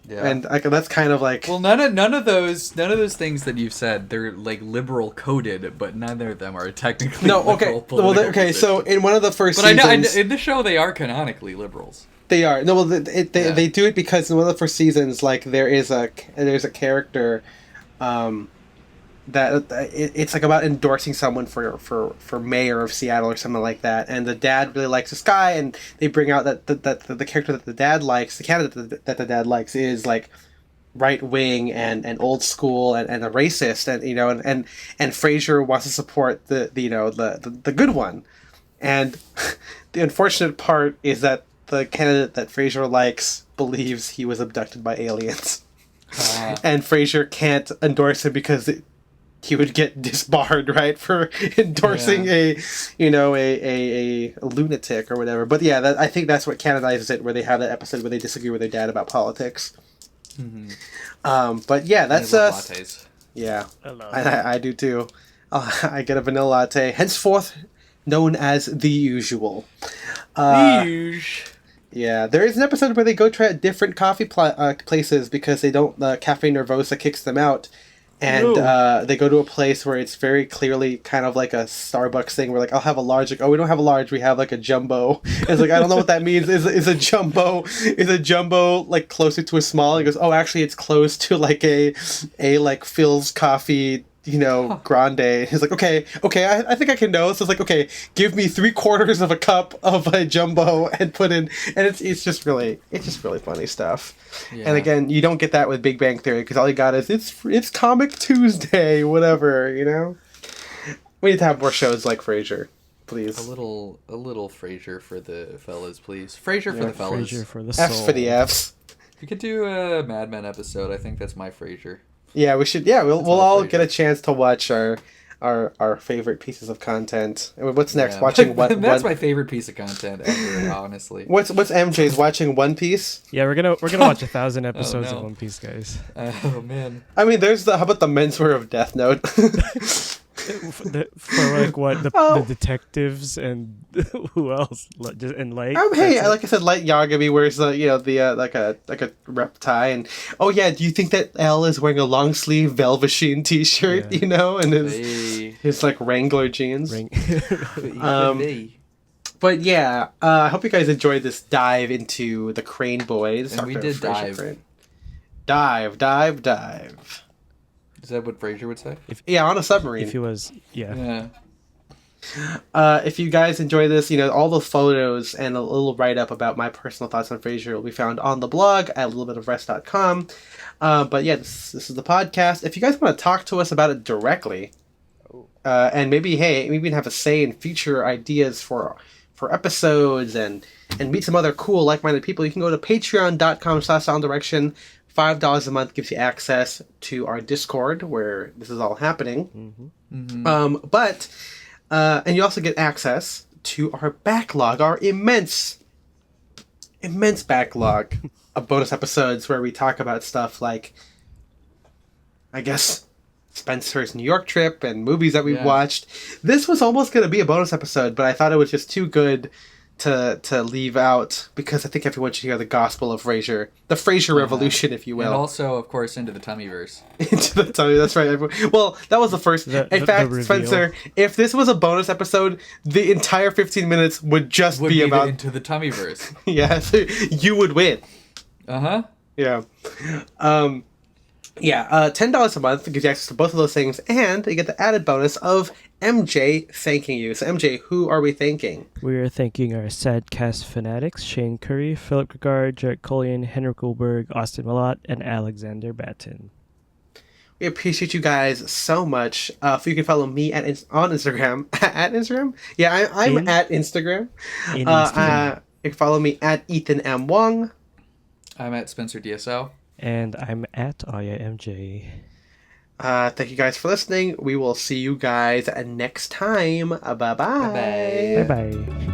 Yeah. And that's kind of like, well, none of those things that you've said, they're like liberal coded, but none of them are technically okay. Well, okay. So in one of the first seasons, I know in the show they are canonically liberals. They are. No, well, they do it because in one of the first seasons, like there's a character, that it's like about endorsing someone for mayor of Seattle or something like that, and the dad really likes this guy, and they bring out that the character that the dad likes, the candidate that the dad likes, is like right wing and old school and a racist, and Frasier wants to support the good one, and the unfortunate part is that the candidate that Frasier likes believes he was abducted by aliens, and Frasier can't endorse him because he would get disbarred, right, for endorsing a lunatic or whatever. But yeah, I think that's what canonizes it, where they have that episode where they disagree with their dad about politics. Mm-hmm. But yeah, that's lattes. Yeah, I do too. I get a vanilla latte, henceforth known as the usual. Yeah, there is an episode where they go try different coffee places because they don't. Cafe Nervosa kicks them out. And they go to a place where it's very clearly kind of like a Starbucks thing where like, I'll have a large. Like, oh, we don't have a large. We have like a jumbo. It's like, I don't know what that means. Is a jumbo like closer to a small? And he goes, oh, actually it's close to like a like Phil's coffee, grande. He's like, okay, I think I can know. So it's like, okay, give me 3/4 of a cup of a jumbo and put in, and it's just really funny stuff. Yeah. And again, you don't get that with Big Bang Theory because all you got is it's Comic Tuesday, whatever. We need to have more shows like Frasier, please. A little Frasier for the fellas, please. Frasier for the fellas. Frasier for the soul. F for the Fs. We could do a Mad Men episode. I think that's my Frasier. Yeah, we should. Yeah, we'll all get a chance to watch our favorite pieces of content. What's next? Yeah. Watching what? That's my favorite piece of content ever, honestly. What's MJ's watching One Piece? Yeah, we're gonna watch 1,000 episodes of One Piece, guys. Oh man. I mean, how about the Menswear of Death Note? For like what the detectives and who else and Light. Hey, like I said, Light Yagami wears the like a rep tie, and oh yeah, do you think that L is wearing a long sleeve Velveteen t-shirt, and his like Wrangler jeans? But yeah, I hope you guys enjoyed this dive into the Crane Boys. And we did dive. Is that what Frasier would say? On a submarine. If he was, yeah. If you guys enjoy this, all the photos and a little write-up about my personal thoughts on Frasier will be found on the blog at littlebitrest.com. But yeah, this is the podcast. If you guys want to talk to us about it directly, and maybe have a say in future ideas for episodes and meet some other cool like-minded people, you can go to patreon.com/sounddirection. $5 a month gives you access to our Discord where this is all happening. Mm-hmm. Mm-hmm. And you also get access to our backlog, our immense backlog of bonus episodes where we talk about stuff like I guess, Spencer's New York trip and movies that we Yeah. watched. This was almost going to be a bonus episode, but I thought it was just too good to leave out because I think everyone should hear the gospel of Frasier, the Frasier revolution, if you will. And also, of course, into the Tummyverse. Into the tummy. That's right. Well, that was the first. In fact, reveal. Spencer, if this was a bonus episode, the entire 15 minutes would just Would be be about. into the Tummyverse. Yeah, you would win. Uh-huh. Yeah. $10 a month gives you access to both of those things, and you get the added bonus of MJ thanking you. So, MJ, who are we thanking? We are thanking our Sadcast fanatics, Shane Curry, Philip Gregard, Jarrett Collian, Henrik Goldberg, Austin Malott, and Alexander Batten. We appreciate you guys so much. You can follow me on Instagram. At Instagram? Yeah, I'm at Instagram. Instagram. You can follow me at Ethan M. Wong. I'm at Spencer DSO. And I'm at Aya MJ. Thank you guys for listening. We will see you guys next time. Bye-bye. Bye-bye. Bye-bye.